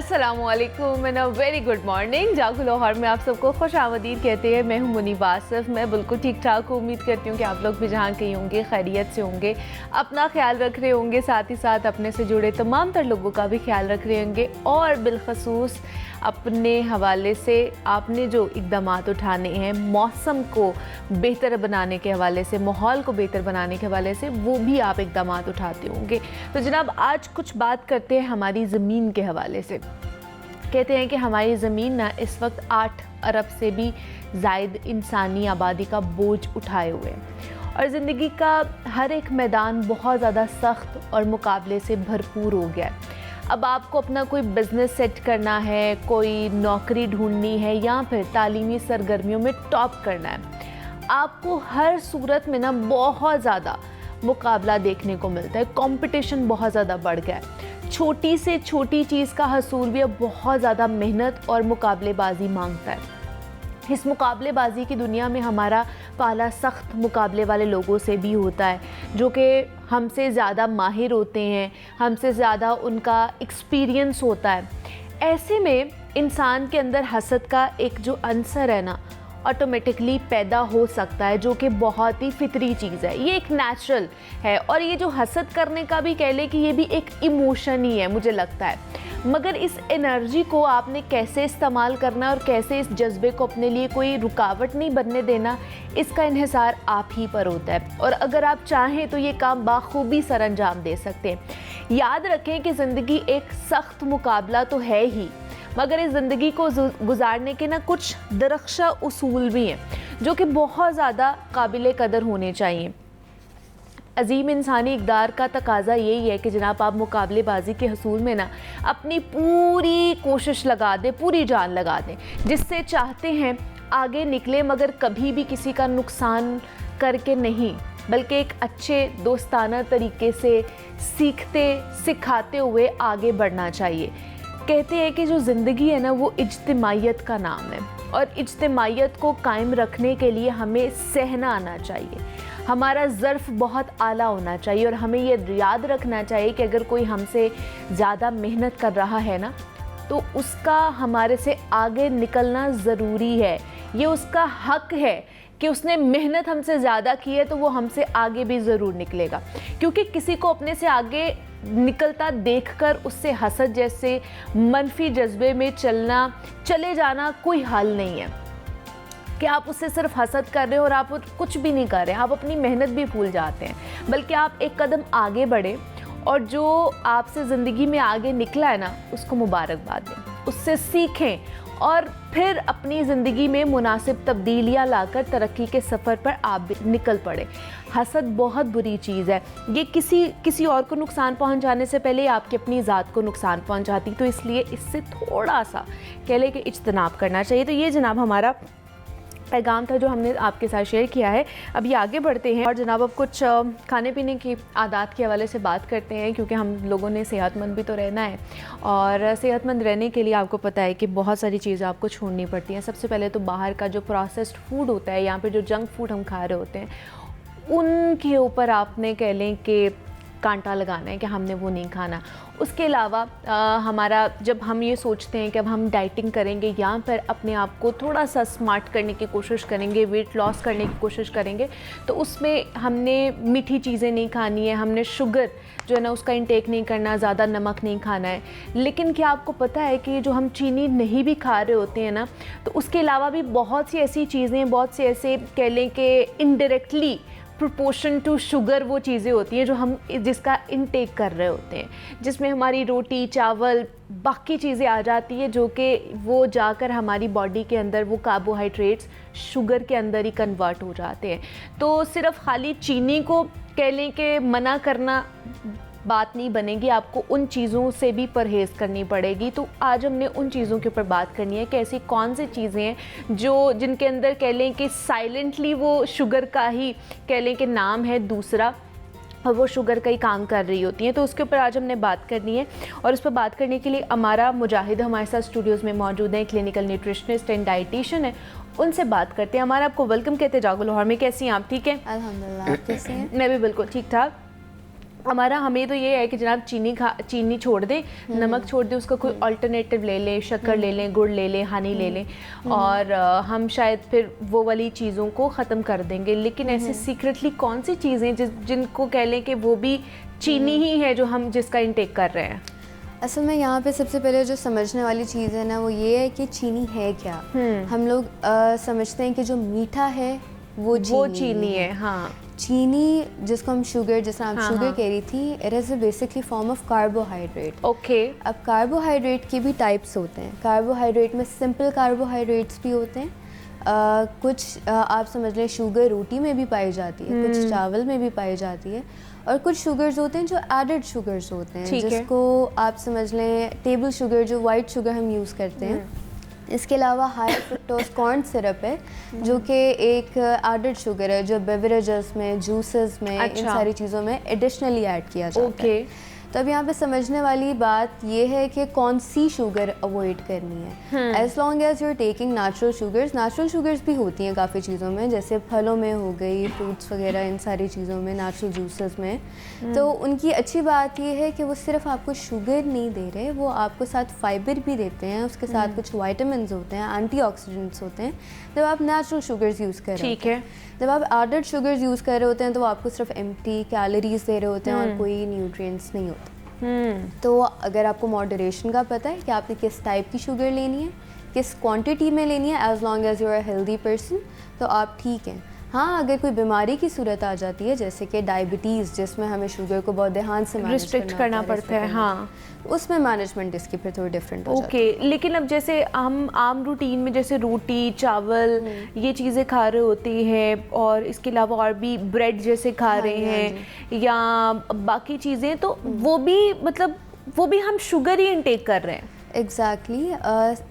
अस्सलामुअलैकुम and a very good morning. जागो लाहौर में आप सबको खुश आमदीद कहते हैं। मैं हूं मुनीब आसिफ। मैं बिल्कुल ठीक ठाक हूँ। उम्मीद करती हूँ कि आप लोग भी जहाँ कहीं होंगे खैरियत से होंगे, अपना ख्याल रख रहे होंगे, साथ ही साथ अपने से जुड़े तमाम तर लोगों का भी ख्याल रख रहे होंगे। और बिलखसूस अपने हवाले से आपने जो इक़दाम उठाने हैं मौसम को बेहतर बनाने के हवाले से, माहौल को बेहतर बनाने के हवाले से, वो भी आप इक़दाम उठाते होंगे। तो जनाब आज कुछ बात करते हैं हमारी ज़मीन के हवाले से। कहते हैं कि हमारी ज़मीन ना इस वक्त 8 अरब से भी ज़ायद इंसानी आबादी का बोझ उठाए हुए हैं और ज़िंदगी का हर एक मैदान बहुत ज़्यादा सख्त और मुकाबले से भरपूर हो गया है। अब आपको अपना कोई बिज़नेस सेट करना है, कोई नौकरी ढूंढनी है या फिर तालीमी सरगर्मियों में टॉप करना है, आपको हर सूरत में ना बहुत ज़्यादा मुकाबला देखने को मिलता है। कंपटीशन बहुत ज़्यादा बढ़ गया है। छोटी से छोटी चीज़ का हसूल भी अब बहुत ज़्यादा मेहनत और मुकाबलेबाजी मांगता है। इस मुकाबलेबाजी की दुनिया में हमारा पाला सख्त मुकाबले वाले लोगों से भी होता है, जो कि हमसे ज़्यादा माहिर होते हैं, हमसे ज़्यादा उनका एक्सपीरियंस होता है। ऐसे में इंसान के अंदर हसद का एक जो अंसर है ना, ऑटोमेटिकली पैदा हो सकता है, जो कि बहुत ही फितरी चीज़ है। ये एक नेचुरल है और ये जो हसद करने का भी कह ले कि ये भी एक इमोशन ही है मुझे लगता है। मगर इस एनर्जी को आपने कैसे इस्तेमाल करना और कैसे इस जज्बे को अपने लिए कोई रुकावट नहीं बनने देना, इसका इन्हिसार आप ही पर होता है। और अगर आप चाहें तो ये काम बाखूबी सर अंजाम दे सकते हैं। याद रखें कि ज़िंदगी एक सख्त मुकाबला तो है ही, मगर इस ज़िंदगी को गुजारने के ना कुछ दरख्शा उसूल भी हैं जो कि बहुत ज़्यादा काबिल कदर होने चाहिए। अजीम इंसानी इक़दार का तकाज़ा यही है कि जनाब आप मुकाबलेबाजी के हसूल में ना अपनी पूरी कोशिश लगा दें, पूरी जान लगा दें, जिससे चाहते हैं आगे निकले, मगर कभी भी किसी का नुकसान करके नहीं, बल्कि एक अच्छे दोस्ताना तरीके से सीखते सिखाते हुए आगे बढ़ना चाहिए। कहते हैं कि जो ज़िंदगी है ना वो इज्तिमाइयत का नाम है और इज्तिमाइयत को कायम रखने के लिए हमें सहना आना चाहिए। हमारा ज़र्फ़ बहुत आला होना चाहिए और हमें ये याद रखना चाहिए कि अगर कोई हमसे ज़्यादा मेहनत कर रहा है ना, तो उसका हमारे से आगे निकलना ज़रूरी है। ये उसका हक है कि उसने मेहनत हमसे ज़्यादा की है तो वो हमसे आगे भी ज़रूर निकलेगा। क्योंकि किसी को अपने से आगे निकलता देखकर उससे हसद जैसे मनफी जज्बे में चले जाना कोई हल नहीं है कि आप उससे सिर्फ हसद कर रहे हो और आप कुछ भी नहीं कर रहे हैं, आप अपनी मेहनत भी भूल जाते हैं। बल्कि आप एक कदम आगे बढ़े और जो आपसे ज़िंदगी में आगे निकला है ना, उसको मुबारकबाद दें, उससे सीखें और फिर अपनी ज़िंदगी में मुनासिब तब्दीलियाँ लाकर तरक्की के सफ़र पर आप निकल पड़े। हसद बहुत बुरी चीज़ है। ये किसी और को नुकसान पहुंचाने से पहले आपकी अपनी ज़ात को नुकसान पहुंचाती, तो इसलिए इससे थोड़ा सा कह लें कि इज्तनाब करना चाहिए। तो ये जनाब हमारा पैगाम था जो हमने आपके साथ शेयर किया है। अभी आगे बढ़ते हैं और जनाब अब कुछ खाने पीने की आदत के हवाले से बात करते हैं, क्योंकि हम लोगों ने सेहतमंद भी तो रहना है और सेहतमंद रहने के लिए आपको पता है कि बहुत सारी चीज़ें आपको छोड़नी पड़ती हैं। सबसे पहले तो बाहर का जो प्रोसेस्ड फूड होता है या फिर जो जंक फूड हम खा रहे होते हैं, उनके ऊपर आपने कह लें कि कांटा लगाना है कि हमने वो नहीं खाना। उसके अलावा हमारा जब हम ये सोचते हैं कि अब हम डाइटिंग करेंगे या फिर अपने आप को थोड़ा सा स्मार्ट करने की कोशिश करेंगे, वेट लॉस करने की कोशिश करेंगे, तो उसमें हमने मीठी चीज़ें नहीं खानी है, हमने शुगर जो है ना उसका इंटेक नहीं करना, ज़्यादा नमक नहीं खाना है। लेकिन क्या आपको पता है कि जो हम चीनी नहीं भी खा रहे होते हैं ना, तो उसके अलावा भी बहुत सी ऐसी चीज़ें, बहुत से ऐसे कह लें कि इनडायरेक्टली प्रोपोर्शन टू शुगर वो चीज़ें होती हैं जो हम जिसका इनटेक कर रहे होते हैं, जिसमें हमारी रोटी चावल बाकी चीज़ें आ जाती है, जो कि वो जाकर हमारी बॉडी के अंदर वो कार्बोहाइड्रेट्स शुगर के अंदर ही कन्वर्ट हो जाते हैं। तो सिर्फ खाली चीनी को कह लें कि मना करना बात नहीं बनेगी, आपको उन चीज़ों से भी परहेज़ करनी पड़ेगी। तो आज हमने उन चीज़ों के ऊपर बात करनी है कि ऐसी कौन सी चीज़ें हैं जिनके अंदर कह लें कि साइलेंटली वो शुगर का ही कह लें कि नाम है दूसरा और वो शुगर का ही काम कर रही होती हैं। तो उसके ऊपर आज हमने बात करनी है और उस पर बात करने के लिए अमारा मुजाहिद हमारे साथ स्टूडियोज़ में मौजूद हैं, क्लिनिकल न्यूट्रिशनिस्ट एंड डाइटिशियन है। उनसे बात करते हैं। हमारा आपको वेलकम कहते हैं जागो लाहौर में। कैसी हैं आप? ठीक है अल्हम्दुलिल्लाह। कैसे हैं? मैं भी बिल्कुल ठीक ठाक। हमारा हमें तो ये है कि जनाब चीनी छोड़ दें, नमक छोड़ दें, उसका कोई अल्टरनेटिव ले लें, शक्कर ले लें, गुड़ ले लें, हनी ले लें, और हम शायद फिर वो वाली चीज़ों को ख़त्म कर देंगे। लेकिन ऐसे सीक्रेटली कौन सी चीज़ें जिनको कह लें कि वो भी चीनी ही है जो हम जिसका इंटेक कर रहे हैं? असल में यहाँ पे सबसे पहले जो समझने वाली चीज़ है ना वो ये है कि चीनी है क्या। हम लोग समझते हैं कि जो मीठा है वो चीनी है। हाँ, चीनी जिसको हम शुगर, जैसे आप शुगर कह रही थी, it is a basically form of carbohydrate. Okay. अब कार्बोहाइड्रेट के भी टाइप्स होते हैं। कार्बोहाइड्रेट में सिंपल कार्बोहाइड्रेट्स भी होते हैं, कुछ आप समझ लें शुगर रोटी में भी पाई जाती है, कुछ चावल में भी पाई जाती है, और कुछ शुगर्स होते हैं जो एडेड शुगर्स होते हैं, जिसको आप समझ लें टेबल शुगर, जो वाइट शुगर हम यूज़ करते हैं। इसके अलावा हाई फ्रुक्टोज कॉर्न सिरप है जो कि एक एडेड शुगर है जो बेवरेजेस में, जूसेस में, इन सारी चीज़ों में एडिशनली ऐड किया जाता है। तो अब यहाँ पे समझने वाली बात ये है कि कौन सी शुगर अवॉइड करनी है। As long as you are taking natural sugars भी होती हैं काफ़ी चीज़ों में, जैसे फलों में हो गई, फ्रूट्स वगैरह, इन सारी चीज़ों में, नेचुरल जूसेस में। तो उनकी अच्छी बात ये है कि वो सिर्फ आपको शुगर नहीं दे रहे, वो आपको साथ फाइबर भी देते हैं, उसके साथ कुछ वाइटामिन होते हैं, एंटीऑक्सीडेंट्स होते हैं। जब आप नेचुरल शुगर्स यूज़ कर रहे होते हैं, जब आप एडेड शुगर्स यूज़ कर रहे होते हैं तो वो आपको सिर्फ एम्प्टी कैलोरीज दे रहे होते हैं और कोई न्यूट्रिएंट्स नहीं होते। तो अगर आपको मॉडरेशन का पता है कि आपने किस टाइप की शुगर लेनी है, किस क्वांटिटी में लेनी है, as long as you are healthy person, तो आप ठीक हैं। हाँ, अगर कोई बीमारी की सूरत आ जाती है जैसे कि डायबिटीज़, जिसमें हमें शुगर को बहुत ध्यान से रिस्ट्रिक्ट करना पड़ता है, हाँ, उसमें मैनेजमेंट इसकी फिर थोड़ी डिफरेंट हो जाती है। लेकिन अब जैसे हम आम रूटीन में जैसे रोटी, चावल, ये चीज़ें खा रहे होती हैं, और इसके अलावा और भी ब्रेड जैसे खा रहे हैं या बाकी चीज़ें, तो वो भी मतलब वो भी हम शुगर ही इनटेक कर रहे हैं। एग्जैक्टली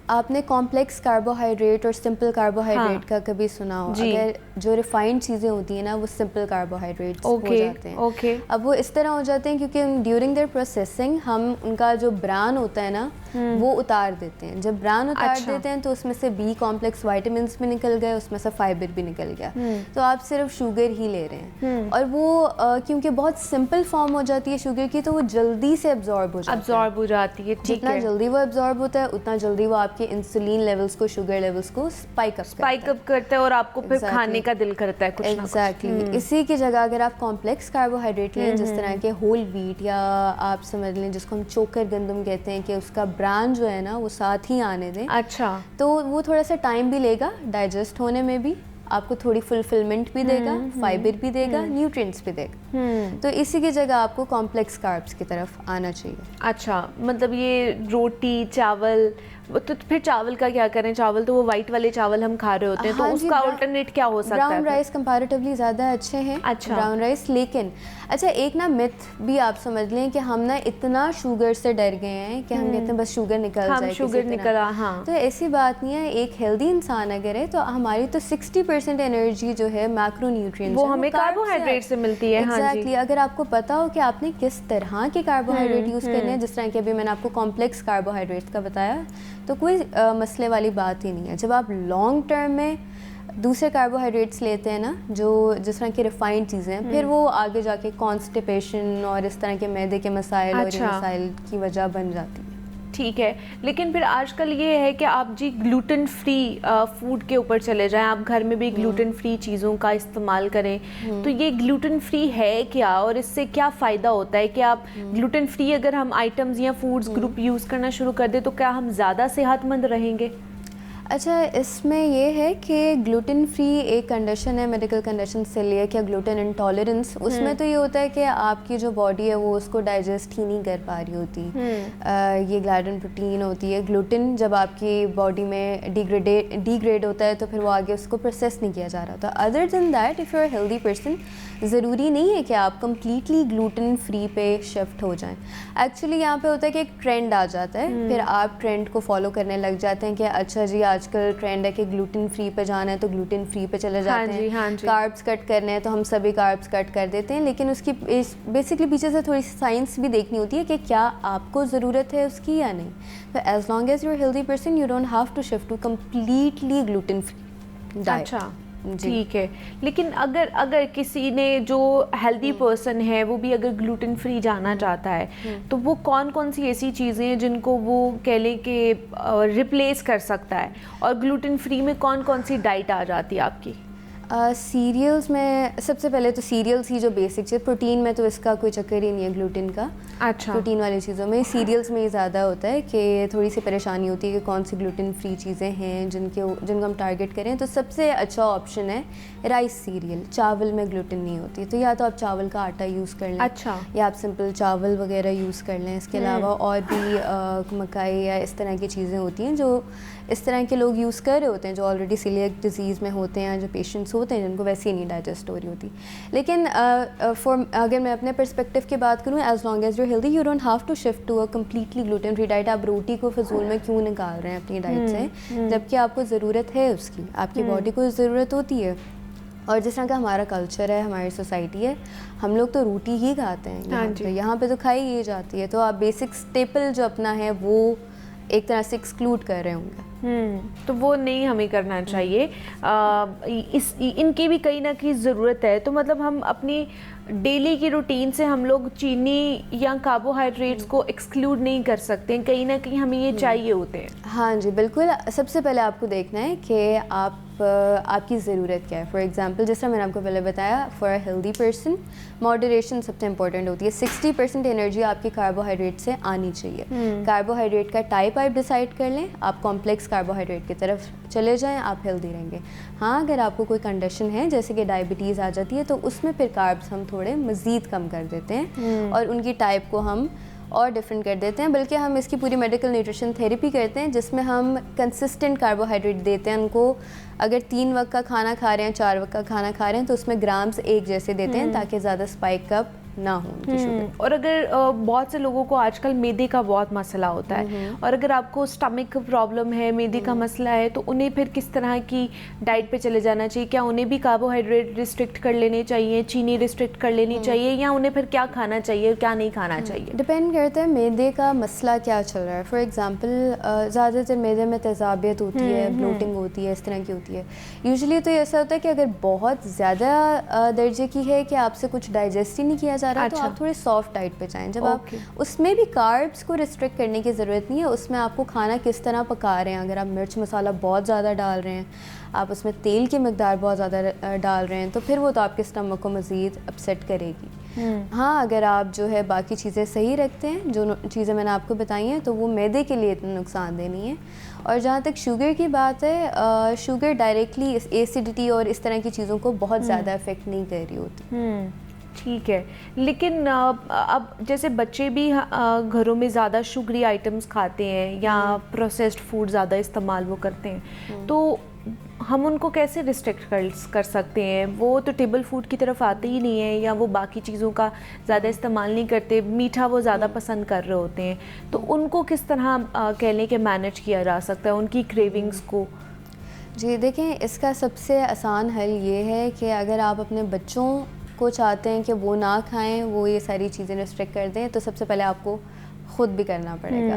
आपने कॉम्प्लेक्स कार्बोहाइड्रेट और सिंपल कार्बोहाइड्रेट का कभी सुना हो? अगर जो रिफाइंड चीज़ें होती हैं ना वो सिंपल कार्बोहाइड्रेट्स हो जाते हैं। अब वो इस तरह हो जाते हैं क्योंकि ड्यूरिंग देयर प्रोसेसिंग हम उनका जो ब्रान होता है ना वो उतार देते हैं। जब ब्रान उतार देते हैं तो उसमें से बी कॉम्प्लेक्स वाइटामिन भी निकल गए, उसमें से फाइबर भी निकल गया, तो आप सिर्फ शुगर ही ले रहे हैं। और वो क्योंकि बहुत सिंपल फॉर्म हो जाती है शुगर की, तो वो जल्दी से अब्जॉर्ब हो जाती है। जितना जल्दी वो अब्जॉर्ब होता है उतना जल्दी वो आपके इंसुलिन लेवल्स को, शुगर लेवल्स को स्पाइक अप करता है और आपको फिर खाने का दिल करता है कुछ ना कुछ। इसी की जगह अगर आप कॉम्प्लेक्स कार्बोहाइड्रेट लें, जिस तरह के होल व्हीट, या आप समझ लें जिसको हम चोकर गंदम कहते हैं, कि उसका ब्रांड जो है ना वो साथ ही आने दें, तो वो थोड़ा सा टाइम भी लेगा डाइजेस्ट होने में भी, आपको थोड़ी फुलफिलमेंट भी देगा, फाइबर भी देगा, न्यूट्रिएंट्स भी देगा। तो इसी की जगह आपको कॉम्प्लेक्स कार्ब्स की तरफ आना चाहिए। अच्छा, मतलब ये रोटी, चावल, तो फिर चावल का क्या करें? चावल तो वो वाइट वाले चावल हम खा रहे होते हैं, तो उसका अल्टरनेट क्या हो सकता है? ब्राउन राइस कंपैरेटिवली ज़्यादा अच्छे हैं। Brown rice. लेकिन अच्छा, एक ना मिथ भी आप समझ लें कि हम ना इतना शुगर से डर गए हैं कि हम कहते हैं बस शुगर निकल जाए, शुगर निकला। हाँ, तो ऐसी बात नहीं है। एक हेल्दी इंसान अगर है तो हमारी तो 60% एनर्जी जो है मैक्रो न्यूट्रिएंट्स वो हमें कार्बोहाइड्रेट से मिलती है। एग्जैक्टली। अगर आपको पता हो कि आपने किस तरह के कार्बोहाइड्रेट यूज़ करने हैं, जिस तरह के अभी मैंने आपको कॉम्प्लेक्स कार्बोहाइड्रेट्स का बताया, तो कोई मसले वाली बात ही नहीं है। जब आप लॉन्ग टर्म में दूसरे कार्बोहाइड्रेट्स लेते हैं ना, जो जिस तरह की रिफाइंड चीज़ें हैं, फिर वो आगे जाके कॉन्स्टिपेशन और इस तरह के मैदे के मसाइल और मसाइल की वजह बन जाती है। ठीक है, लेकिन फिर आजकल ये है कि आप जी ग्लूटेन फ्री फूड के ऊपर चले जाएं, आप घर में भी ग्लूटेन फ्री चीज़ों का इस्तेमाल करें, तो ये ग्लूटेन फ्री है क्या और इससे क्या फ़ायदा होता है कि आप ग्लूटेन फ्री अगर हम आइटम्स या फूड्स ग्रुप यूज़ करना शुरू कर दें तो क्या हम ज़्यादा सेहतमंद रहेंगे? अच्छा, इसमें ये है कि ग्लूटेन फ्री एक कंडीशन है, मेडिकल कंडीशन से लिए क्या ग्लूटेन इंटॉलरेंस, उसमें तो ये होता है कि आपकी जो बॉडी है वो उसको डाइजेस्ट ही नहीं कर पा रही होती। ये ग्लाइडन प्रोटीन होती है। ग्लूटेन जब आपकी बॉडी में डिग्रेड होता है तो फिर वो आगे उसको प्रोसेस नहीं किया जा रहा होता। Other than that, if you are healthy person, ज़रूरी नहीं है कि आप कम्प्लीटली ग्लूटेन फ्री पे शिफ्ट हो जाएं। एक्चुअली यहाँ पे होता है कि एक ट्रेंड आ जाता है, फिर आप ट्रेंड को फॉलो करने लग जाते हैं कि अच्छा जी आजकल ट्रेंड है कि ग्लूटेन फ्री पे जाना है तो ग्लूटेन फ्री पे चले जाते हैं। कार्ब्स कट करने हैं तो हम सभी कार्ब्स कट कर देते हैं, लेकिन उसकी बेसिकली पीछे से थोड़ी साइंस भी देखनी होती है कि क्या आपको ज़रूरत है उसकी या नहीं। तो as long as you are healthy person, you don't have to shift to completely gluten free diet. अच्छा, ठीक है, लेकिन अगर अगर किसी ने जो हेल्दी पर्सन है वो भी अगर ग्लूटेन फ्री जाना चाहता है तो वो कौन कौन सी ऐसी चीज़ें हैं जिनको वो कह लें कि रिप्लेस कर सकता है, और ग्लूटेन फ्री में कौन कौन सी डाइट आ जाती है आपकी? सीरियल्स में सबसे पहले तो सीरियल्स ही जो बेसिक चीज़, प्रोटीन में तो इसका कोई चक्कर ही नहीं है ग्लूटेन का। अच्छा। प्रोटीन वाली चीज़ों में सीरियल्स में ही ज़्यादा होता है कि थोड़ी सी परेशानी होती है कि कौन सी ग्लूटेन फ्री चीज़ें हैं जिनको हम टारगेट करें। तो सबसे अच्छा ऑप्शन है राइस सीरियल, चावल में ग्लूटेन नहीं होती, तो या तो आप चावल का आटा यूज़ कर लें, अच्छा, या आप सिंपल चावल वगैरह यूज़ कर लें। इसके अलावा और भी मकाई या इस तरह की चीज़ें होती हैं जो इस तरह के लोग यूज़ कर रहे होते हैं, जो ऑलरेडी सीलिएक डिजीज़ में होते हैं, जो पेशेंट्स होते हैं जिनको वैसे ही नहीं डाइजेस्ट हो रही होती। लेकिन अगर मैं अपने पर्सपेक्टिव की बात करूँ, as long as you healthy you don't have to shift to a completely gluten free diet. आप रोटी को फजूल में क्यों निकाल रहे हैं अपनी डाइट से, जबकि आपको ज़रूरत है उसकी, आपकी बॉडी को ज़रूरत होती है। और जिस तरह का हमारा कल्चर है, हमारी सोसाइटी है, हम लोग तो रोटी ही खाते हैं यहाँ पे तो खाई ही जाती है। तो आप बेसिक स्टेपल जो अपना है वो एक तरह से एक्सक्लूड कर रहे होंगे। तो वो नहीं हमें करना चाहिए। इनकी भी कहीं ना कहीं ज़रूरत है। तो मतलब हम अपनी डेली की रूटीन से हम लोग चीनी या कार्बोहाइड्रेट्स को एक्सक्लूड नहीं कर सकते, कहीं ना कहीं हमें ये चाहिए होते हैं। हाँ जी बिल्कुल। सबसे पहले आपको देखना है कि आपकी ज़रूरत क्या है। फॉर एग्जांपल जिस तरह मैंने आपको पहले बताया, for a healthy person moderation सबसे इंपॉर्टेंट होती है। 60% एनर्जी आपकी कार्बोहाइड्रेट से आनी चाहिए। कार्बोहाइड्रेट का टाइप आप डिसाइड कर लें, आप कॉम्प्लेक्स कार्बोहाइड्रेट की तरफ चले जाएं, आप हेल्दी रहेंगे। हाँ, अगर आपको कोई कंडीशन है जैसे कि डायबिटीज़ आ जाती है तो उसमें फिर कार्ब्स हम थोड़े मज़ीद कम कर देते हैं और उनकी टाइप को हम और डिफरेंट कर देते हैं। बल्कि हम इसकी पूरी मेडिकल न्यूट्रिशन थेरेपी करते हैं जिसमें हम कंसिस्टेंट कार्बोहाइड्रेट देते हैं उनको। अगर 3 वक्त का खाना खा रहे हैं, 4 वक्त का खाना खा रहे हैं तो उसमें ग्राम्स एक जैसे देते हैं ताकि ज़्यादा स्पाइक अप ना हो उनकी शुगर। और अगर बहुत से लोगों को आजकल मैदे का बहुत मसला होता है और अगर आपको स्टमक प्रॉब्लम है, मैदे का मसला है, तो उन्हें फिर किस तरह की डाइट पे चले जाना चाहिए? क्या उन्हें भी कार्बोहाइड्रेट रिस्ट्रिक्ट कर लेने चाहिए, चीनी रिस्ट्रिक्ट कर लेनी चाहिए, या उन्हें फिर क्या खाना चाहिए क्या नहीं खाना चाहिए? डिपेंड करता है मैदे का मसला क्या चल रहा है। फॉर एग्जांपल ज़्यादातर मैदे में तेज़ाबियत होती है, ब्लोटिंग होती है, इस तरह की होती है। यूजुअली तो ऐसा होता है कि अगर बहुत ज़्यादा दर्जे की है कि आपसे कुछ डाइजेस्ट ही नहीं किया जा रहा, तो आप थोड़े सॉफ्ट डाइट पे जाएं। जब आप उसमें भी कार्ब्स को रिस्ट्रिक्ट करने की ज़रूरत नहीं है, उसमें आपको खाना किस तरह पका रहे हैं। अगर आप मिर्च मसाला बहुत ज़्यादा डाल रहे हैं, आप उसमें तेल की मिकदार बहुत ज़्यादा डाल रहे हैं, तो फिर वो तो आपके स्टमक को मज़ीद अपसेट करेगी। हाँ, अगर आप जो है बाकी चीज़ें सही रखते हैं, जो चीज़ें मैंने आपको बताई हैं, तो वो मैदे के लिए इतना नुकसानदेह नहीं है। और जहाँ तक शुगर की बात है, शुगर डायरेक्टली एसिडिटी और इस तरह की चीज़ों को बहुत ज़्यादा इफेक्ट नहीं कर रही होती। ठीक है, लेकिन अब जैसे बच्चे भी घरों में ज़्यादा शुगरी आइटम्स खाते हैं या प्रोसेस्ड फूड ज़्यादा इस्तेमाल वो करते हैं, तो हम उनको कैसे रिस्ट्रिक्ट कर सकते हैं? वो तो टेबल फूड की तरफ आते ही नहीं है, या वो बाकी चीज़ों का ज़्यादा इस्तेमाल नहीं करते, मीठा वो ज़्यादा पसंद कर रहे होते हैं, तो उनको किस तरह कह लें कि मैनेज किया जा सकता है उनकी क्रेविंग्स को? जी देखें, इसका सबसे आसान हल ये है कि अगर आप अपने बच्चों को चाहते हैं कि वो ना खाएं, वो ये सारी चीज़ें रिस्ट्रिक्ट कर दें, तो सबसे पहले आपको ख़ुद भी करना पड़ेगा।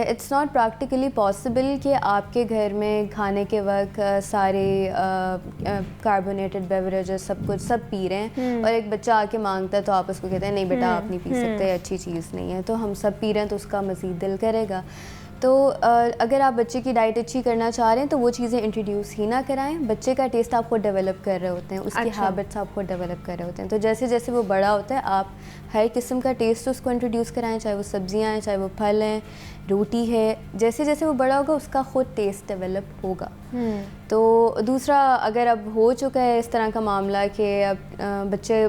इट्स नॉट प्रैक्टिकली पॉसिबल कि आपके घर में खाने के वक्त सारे कार्बोनेटेड बेवरेजेस सब पी रहे हैं और एक बच्चा आके मांगता है तो आप उसको कहते हैं नहीं बेटा आप नहीं पी सकते, अच्छी चीज़ नहीं है। तो हम सब पी रहे हैं तो उसका मज़ीद दिल करेगा। तो अगर आप बच्चे की डाइट अच्छी करना चाह रहे हैं तो वो चीज़ें इंट्रोड्यूस ही ना कराएं। बच्चे का टेस्ट आपको डेवलप कर रहे होते हैं, उसकी हैबिट्स आपको डेवलप कर रहे होते हैं। तो जैसे जैसे वो बड़ा होता है आप हर किस्म का टेस्ट उसको इंट्रोड्यूस कराएं, चाहे वो सब्जियां हैं, चाहे वो फल हैं, रोटी है। जैसे जैसे वो बड़ा होगा उसका ख़ुद टेस्ट डेवलप होगा। तो दूसरा, अगर अब हो चुका है इस तरह का मामला कि अब बच्चे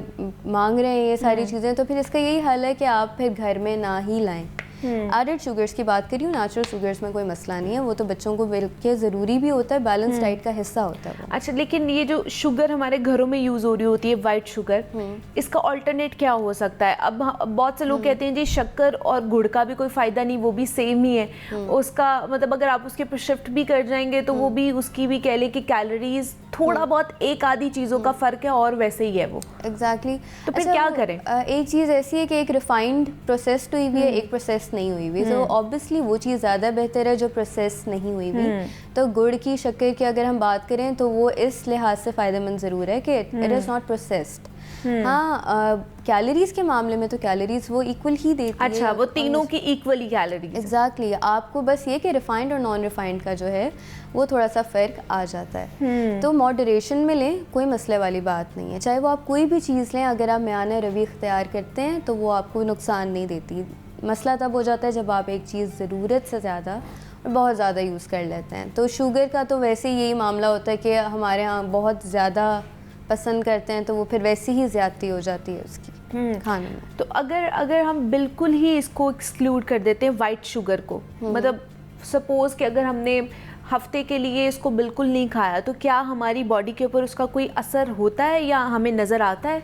मांग रहे हैं ये सारी चीज़ें, तो फिर इसका यही हल है कि आप फिर घर में ना ही लाएं। एडेड शुगर्स की बात करी हूँ, नेचुरल शुगर्स में कोई मसला नहीं है, वो तो बच्चों को बिल्कुल ज़रूरी भी होता है, बैलेंस डाइट का हिस्सा होता है वो। अच्छा, लेकिन ये जो शुगर हमारे घरों में यूज़ हो रही होती है, वाइट शुगर, इसका ऑल्टरनेट क्या हो सकता है? अब बहुत से लोग कहते हैं जी शक्कर और गुड़ का भी कोई फ़ायदा नहीं, वो भी सेम ही है। उसका मतलब अगर आप उसके पर शिफ्ट भी कर जाएंगे तो वो भी उसकी भी कह लें कि कैलोरीज थोड़ा बहुत एक आधी चीज़ों का फ़र्क है और वैसे ही है वो। एग्जैक्टली। तो फिर क्या करें? एक चीज़ ऐसी है कि एक रिफाइंड प्रोसेस्ड हुई हुई है, एक प्रोसेस्ड नहीं हुई हुई, तो ऑब्वियसली वो चीज़ ज़्यादा बेहतर है जो प्रोसेस नहीं हुई हुई। तो गुड़ की, शक्कर की अगर हम बात करें तो वो इस लिहाज से फ़ायदेमंद ज़रूर है कि इट इज़ नॉट प्रोसेस्ड। हाँ, कैलोरीज के मामले में तो कैलोरीज वो इक्वल ही देती है। अच्छा, वो तीनों की इक्वली कैलोरीज। एग्जैक्टली, आपको बस ये कि रिफाइंड और नॉन रिफाइंड का जो है वो थोड़ा सा फ़र्क आ जाता है। तो मॉडरेशन में लें, कोई मसले वाली बात नहीं है। चाहे वो आप कोई भी चीज़ लें, अगर आप म्यान रवी इख्तियार करते हैं तो वो आपको नुकसान नहीं देती। मसला तब हो जाता है जब आप एक चीज़ ज़रूरत से ज़्यादा और बहुत ज़्यादा यूज़ कर लेते हैं। तो शुगर का तो वैसे ही यही मामला होता है कि हमारे यहाँ बहुत ज़्यादा पसंद करते हैं, तो वो फिर वैसी ही ज़्यादती हो जाती है उसकी खाने में। तो अगर हम बिल्कुल ही इसको एक्सक्लूड कर देते हैं वाइट शुगर को, मतलब सपोज़ कि अगर हमने हफ्ते के लिए इसको बिल्कुल नहीं खाया, तो क्या हमारी बॉडी के ऊपर उसका कोई असर होता है या हमें नज़र आता है?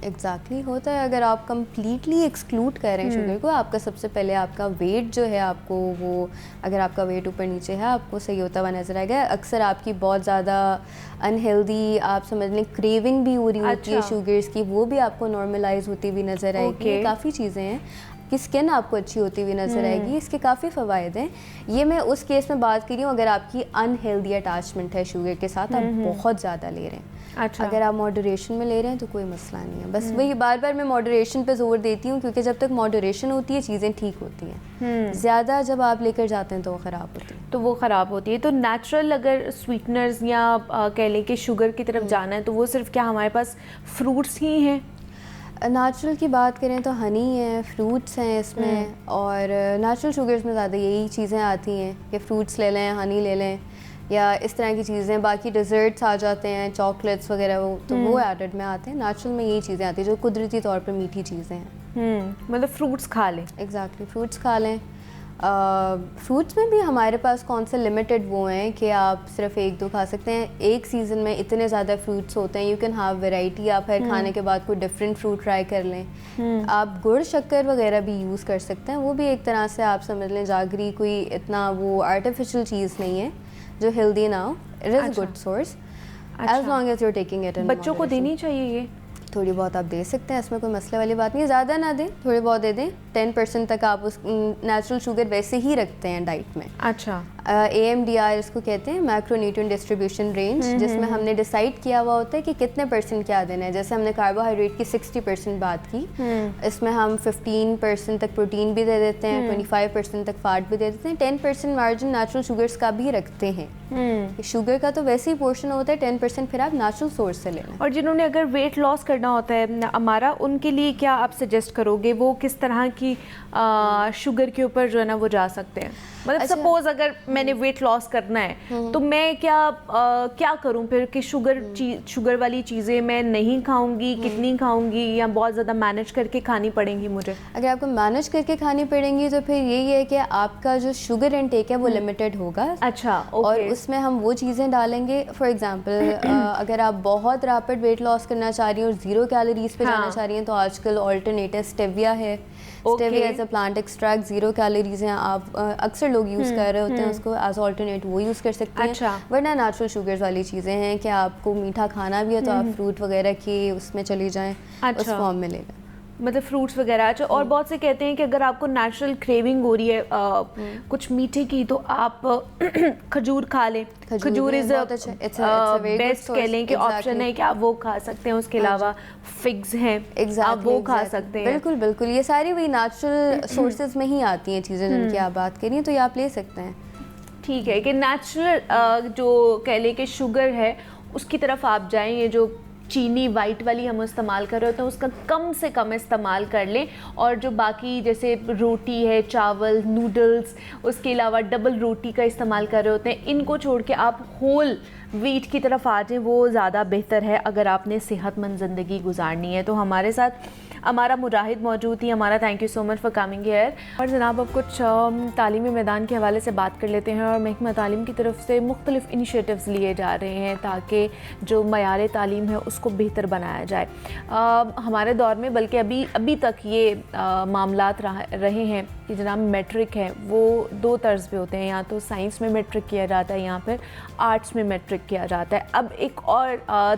एग्जैक्टली होता है। अगर आप कम्प्लीटली एक्सक्लूड कर रहे हैं शुगर को, आपका सबसे पहले आपका वेट जो है, आपको वो, अगर आपका वेट ऊपर नीचे है, आपको सही होता हुआ नज़र आएगा। अक्सर आपकी बहुत ज़्यादा अनहेल्दी, आप समझ लें क्रेविंग भी हो रही होती है शुगर्स की, वो भी आपको नॉर्मलाइज होती हुई नज़र आएगी। काफ़ी चीज़ें हैं कि स्किन आपको अच्छी होती हुई नज़र आएगी, इसके काफ़ी फ़वाइद हैं। ये मैं उस केस में बात कर रही हूँ अगर आपकी अनहेल्दी अटैचमेंट है शुगर के साथ, आप बहुत ज़्यादा ले रहे हैं। अच्छा। अगर आप मॉडरेशन में ले रहे हैं तो कोई मसला नहीं है। बस वही बार बार मैं मॉडरेशन पे जोर देती हूँ, क्योंकि जब तक मॉडरेशन होती है चीज़ें ठीक होती हैं। ज़्यादा जब आप लेकर जाते हैं तो वो ख़राब होती है। तो वो ख़राब होती है। तो नेचुरल अगर स्वीटनर्स या कह लें कि शुगर की तरफ जाना है, तो वो सिर्फ क्या हमारे पास फ्रूट्स ही हैं? नेचुरल की बात करें तो हनी है, फ्रूट्स हैं इसमें, और नेचुरल शुगर्स में ज़्यादा यही चीज़ें आती हैं कि फ्रूट्स ले लें, हनी ले लें, या इस तरह की चीज़ें। बाकी डिज़र्ट्स आ जाते हैं, चॉकलेट्स वगैरह, वो तो वो एडेड में आते हैं। नेचुरल में यही चीज़ें आती हैं जो कुदरती तौर पर मीठी चीज़ें हैं। मतलब फ्रूट्स खा लें। एग्जैक्टली, फ्रूट्स खा लें। फ्रूट्स में भी हमारे पास कौन से लिमिटेड वो हैं कि आप सिर्फ एक दो खा सकते हैं। एक सीज़न में इतने ज़्यादा फ्रूट्स होते हैं, यू कैन हैव वैरायटी। आप हर खाने के बाद कोई डिफरेंट फ्रूट ट्राई कर लें। आप गुड़, शक्कर वगैरह भी यूज़ कर सकते हैं, वो भी एक तरह से आप समझ लें जागरी, कोई इतना वो आर्टिफिशियल चीज़ नहीं है जो हेल्दी ना हो। It is good source as long as you are taking it in. बच्चों को देनी चाहिए ये? थोड़ी बहुत आप दे सकते हैं, इसमें कोई मसले वाली बात नहीं। ज़्यादा ना दें, थोड़े बहुत दे दें। 10% तक आप उस नेचुरल शुगर वैसे ही रखते हैं डाइट में। अच्छा। AMDR इसको कहते हैं, मैक्रोन्यूट्रिएंट डिस्ट्रीब्यूशन रेंज, जिसमें हमने डिसाइड किया हुआ होता है कि कितने % क्या देना है। जैसे हमने कार्बोहाइड्रेट की 60% बात की, इसमें हम 15% तक प्रोटीन भी दे देते हैं, 25% तक फैट भी दे देते हैं, 10% मार्जिन नेचुरल शुगर्स का भी रखते हैं। शुगर का तो वैसे ही पोर्शन होता है 10%, फिर आप नेचुरल सोर्स से लेना। और जिन्होंने अगर वेट लॉस करना होता है हमारा, उनके लिए क्या आप सजेस्ट करोगे? वो किस तरह की शुगर के ऊपर जो है ना वो जा सकते हैं? मतलब अच्छा, सपोज अगर मैंने वेट लॉस करना है तो मैं क्या करूं फिर कि शुगर वाली चीज़ें मैं नहीं खाऊंगी, कितनी खाऊंगी, या बहुत ज़्यादा मैनेज करके खानी पड़ेंगी मुझे? अगर आपको मैनेज करके खानी पड़ेंगी तो फिर यही है कि आपका जो शुगर इनटेक है वो लिमिटेड होगा। अच्छा, और उसमें हम वो चीज़ें डालेंगे। फॉर एग्जांपल अगर आप बहुत रैपिड वेट लॉस करना चाह रही हैं और 0 कैलोरीज पे जाना चाह रही हैं, तो आजकल ऑल्टरनेटिव स्टेविया है। Stevia as a plant extract, 0 calories हैं। आप अक्सर लोग यूज़ कर रहे होते हैं उसको एज ऑल्टरनेट, वो यूज़ कर सकते हैं। अच्छा। वरना नेचुरल शुगर्स वाली चीज़ें हैं कि आपको मीठा खाना भी है तो आप फ्रूट वगैरह की उसमें चली जाएँ, उस फॉर्म में ले लें। मतलब फ्रूट्स वगैरह। अच्छा, और बहुत से कहते हैं कि अगर आपको नेचुरल क्रेविंग हो रही है कुछ मीठे की, तो आप खजूर खा लें। खजूर इज बेस्ट कह लें कि ऑप्शन है कि आप वो खा सकते हैं। उसके अलावा फिग्स हैं, आप वो खा सकते हैं। बिल्कुल बिल्कुल, ये सारी वही नेचुरल सोर्सेज में ही आती हैं चीज़ें जिनकी आप बात करिए, तो ये आप ले सकते हैं। ठीक है कि नेचुरल जो कह लें कि शुगर है उसकी तरफ आप जाएं। ये जो चीनी वाइट वाली हम इस्तेमाल कर रहे होते हैं उसका कम से कम इस्तेमाल कर लें। और जो बाकी जैसे रोटी है, चावल, नूडल्स, उसके अलावा डबल रोटी का इस्तेमाल कर रहे होते हैं, इनको छोड़ के आप होल व्हीट की तरफ आ जाएं, वो ज़्यादा बेहतर है अगर आपने सेहतमंद ज़िंदगी गुजारनी है। तो हमारे साथ हमारा मुजाहिद मौजूद थी। हमारा thank you so much for coming here. और जनाब अब कुछ तालीमी मैदान के हवाले से बात कर लेते हैं। और महकमा तालीम की तरफ से मुख्तलिफ़ इनिशिएटिव्स लिए जा रहे हैं ताकि जो मयार तालीम है उसको बेहतर बनाया जाए। हमारे दौर में बल्कि अभी तक ये मामलात रहे हैं कि जनाब मैट्रिक है वो दो तर्ज पे होते हैं, या तो साइंस में मैट्रिक किया जाता है या फिर आर्ट्स में मैट्रिक किया जाता है। अब एक और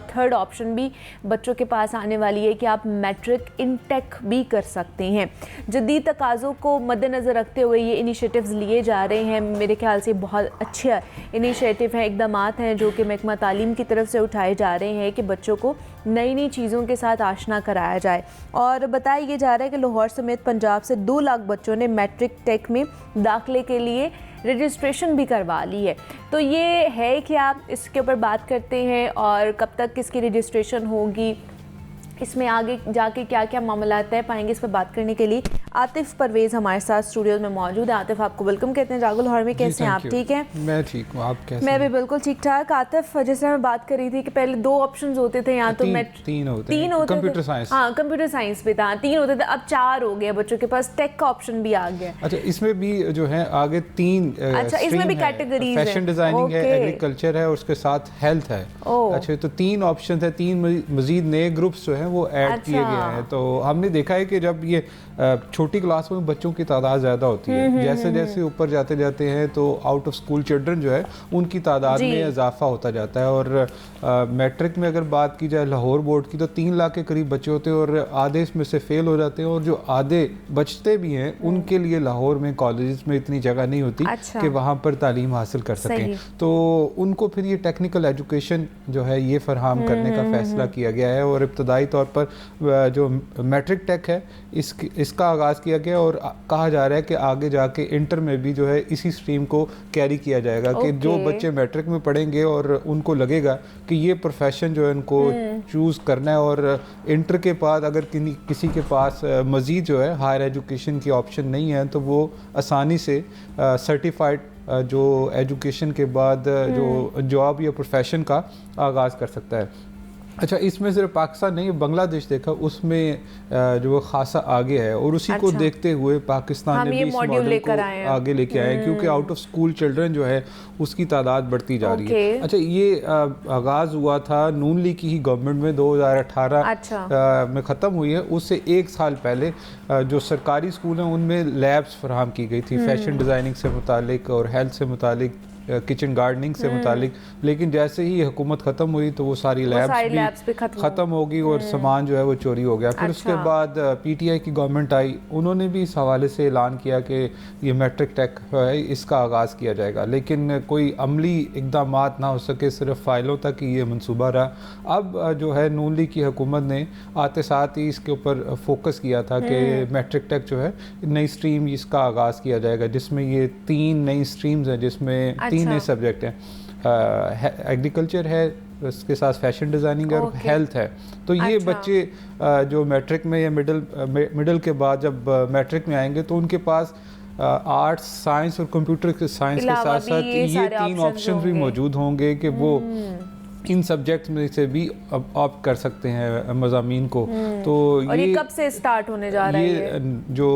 थर्ड ऑप्शन भी बच्चों के पास आने वाली है कि आप मैट्रिक इन टेक भी कर सकते हैं। जदीद तकाज़ों को मद्देनज़र रखते हुए ये इनिशिएटिव्स लिए जा रहे हैं। मेरे ख्याल से बहुत अच्छा इनिशिएटिव हैं, इक़दामात हैं जो कि महकमा तालीम की तरफ से उठाए जा रहे हैं कि बच्चों को नई नई चीज़ों के साथ आशना कराया जाए। और बताया ये जा रहा है कि लाहौर समेत पंजाब से 2 लाख बच्चों ने मैट्रिक टेक में दाखिले के लिए रजिस्ट्रेशन भी करवा ली है। तो ये है कि आप इसके ऊपर बात करते हैं और कब तक किसकी रजिस्ट्रेशन होगी, इसमें आगे जाके क्या क्या मामला तय पाएंगे, इस पर बात करने के लिए आतिफ परवेज़ हमारे साथ स्टूडियो में मौजूद है। आतिफ, आपको वेलकम कहते हैं जागो लाहौर में। कैसे हैं आप? ठीक हैं? मैं ठीक हूँ, आप कैसे? मैं भी बिल्कुल ठीक ठाक। आतिफ, जैसे मैं बात कर रही थी कि पहले 2 ऑप्शंस होते थे, या तो तीन होते कंप्यूटर साइंस। हाँ, कंप्यूटर साइंस पे था, 3 होते थे, अब 4 हो गए। बच्चों के पास टेक का ऑप्शन भी आ गया। अच्छा, इसमें भी जो है आगे 3 अच्छा, इसमें भी कैटेगरीज है। फैशन डिजाइनिंग है, एग्रीकल्चर है और उसके साथ हेल्थ है। अच्छा, तो 3 ऑप्शन है, 3 मजीद नए ग्रुप्स जो हैं वो ऐड किए गए हैं। तो हमने देखा है कि जब ये छोटी क्लास में बच्चों की तादाद ज़्यादा होती है, जैसे जैसे ऊपर जाते जाते हैं तो आउट ऑफ स्कूल चिल्ड्रन जो है उनकी तादाद में इजाफा होता जाता है। और मैट्रिक में अगर बात की जाए लाहौर बोर्ड की तो 3 लाख के करीब बच्चे होते हैं और आधे इसमें से फेल हो जाते हैं, और जो आधे बचते भी हैं उनके लिए लाहौर में कॉलेज में इतनी जगह नहीं होती कि वहाँ पर तालीम हासिल कर सकें। तो उनको फिर ये टेक्निकल एजुकेशन जो है ये फराहम करने का फैसला किया गया है। और इब्तदाई तौर पर जो मैट्रिक टेक है इसका आगाज़ किया गया और कहा जा रहा है कि आगे जाके इंटर में भी जो है इसी स्ट्रीम को कैरी किया जाएगा कि जो बच्चे मैट्रिक में पढ़ेंगे और उनको लगेगा कि ये प्रोफेशन जो है उनको चूज़ करना है, और इंटर के बाद अगर किसी के पास मज़ीद जो है हायर एजुकेशन की ऑप्शन नहीं है तो वो आसानी से सर्टिफाइड जो एजुकेशन के बाद जो जॉब या प्रोफेशन का आगाज़ कर सकता है। अच्छा, इसमें सिर्फ पाकिस्तान नहीं, बांग्लादेश देखा उसमें जो वो खासा आगे है, और उसी को देखते हुए पाकिस्तान ने भी इस मॉडल को आगे लेके आए क्योंकि आउट ऑफ स्कूल चिल्ड्रन जो है उसकी तादाद बढ़ती जा रही है। अच्छा, ये आगाज़ हुआ था नून लीग की ही गवर्नमेंट में 2018 में ख़त्म हुई है। उससे 1 साल पहले जो सरकारी स्कूल हैं उनमें लैब्स फराहम की गई थी फैशन डिज़ाइनिंग से मुतालिक और हेल्थ से मुतालिक, किचन गार्डनिंग से मुतालिक। लेकिन जैसे ही हुकूमत ख़त्म हुई तो वो सारी लैब्स भी ख़त्म हो गई और सामान जो है वो चोरी हो गया। फिर उसके बाद पीटीआई की गवर्नमेंट आई, उन्होंने भी इस हवाले से ऐलान किया कि ये मैट्रिक टेक है इसका आगाज़ किया जाएगा, लेकिन कोई अमली इक़दामात ना हो सके, सिर्फ फ़ाइलों तक ही ये मनसूबा रहा। अब जो है नून लीग की हुकूमत ने आते साथ ही इसके ऊपर फोकस किया था कि मैट्रिक टेक जो है नई स्ट्रीम इसका आगाज़ किया जाएगा, जिसमें ये 3 नई स्ट्रीम्स हैं, जिसमें 3 नए सब्जेक्ट हैं। एग्रीकल्चर है, उसके साथ फैशन डिज़ाइनिंग और हेल्थ है। तो ये बच्चे जो मैट्रिक में या मिडिल के बाद जब मैट्रिक में आएंगे तो उनके पास आर्ट्स, साइंस और कंप्यूटर साइंस के साथ साथ ये 3 ऑप्शन भी मौजूद होंगे कि वो इन सब्जेक्ट्स में से भी ऑप्ट कर सकते हैं मज़ामीन को। तो और ये कब से स्टार्ट होने जा रहा है? ये जो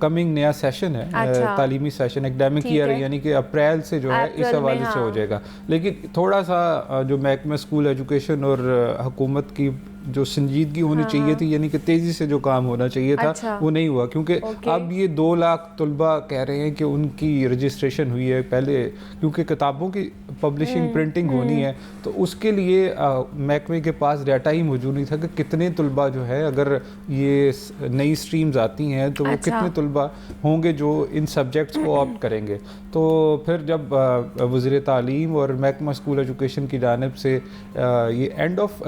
कमिंग नया सेशन है, तालीमी सेशन, एकेडमिक ईयर, यानी कि अप्रैल से जो है इस हवाले से हो जाएगा। लेकिन थोड़ा सा जो महकमा स्कूल एजुकेशन और हुकूमत की जो संजीदगी होनी चाहिए थी, यानी कि तेज़ी से जो काम होना चाहिए था वो नहीं हुआ, क्योंकि अब ये 2 लाख तलबा कह रहे हैं कि उनकी रजिस्ट्रेशन हुई है। पहले क्योंकि किताबों की पब्लिशिंग प्रिंटिंग होनी है तो उसके लिए महकमे के पास डाटा ही मौजूद नहीं था कि कितने तलबा जो है अगर ये नई स्ट्रीम्स आती हैं तो वो कितने तलबा होंगे जो इन सब्जेक्ट्स को ऑप्ट करेंगे। तो फिर जब वज़ीर तालीम और महकमा स्कूल एजुकेशन की जानिब से ये end of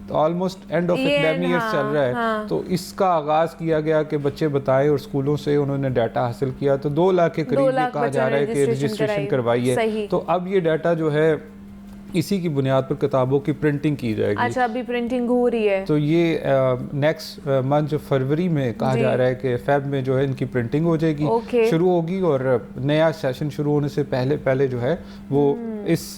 almost end of academic year चल रहा है तो इसका आगाज़ किया गया कि बच्चे बताएं, और स्कूलों से उन्होंने डाटा हासिल किया तो 2 लाख के करीब कहा जा रहा है कि रजिस्ट्रेशन करवाई है। तो अब ये डाटा जो है इसी की बुनियाद पर किताबों की प्रिंटिंग की जाएगी। अच्छा, अभी प्रिंटिंग हो रही है। तो ये नेक्स्ट मंथ जो फरवरी में कहा जा रहा है कि फेब में जो है इनकी प्रिंटिंग हो जाएगी, शुरू होगी, और नया सेशन शुरू होने से पहले जो है वो इस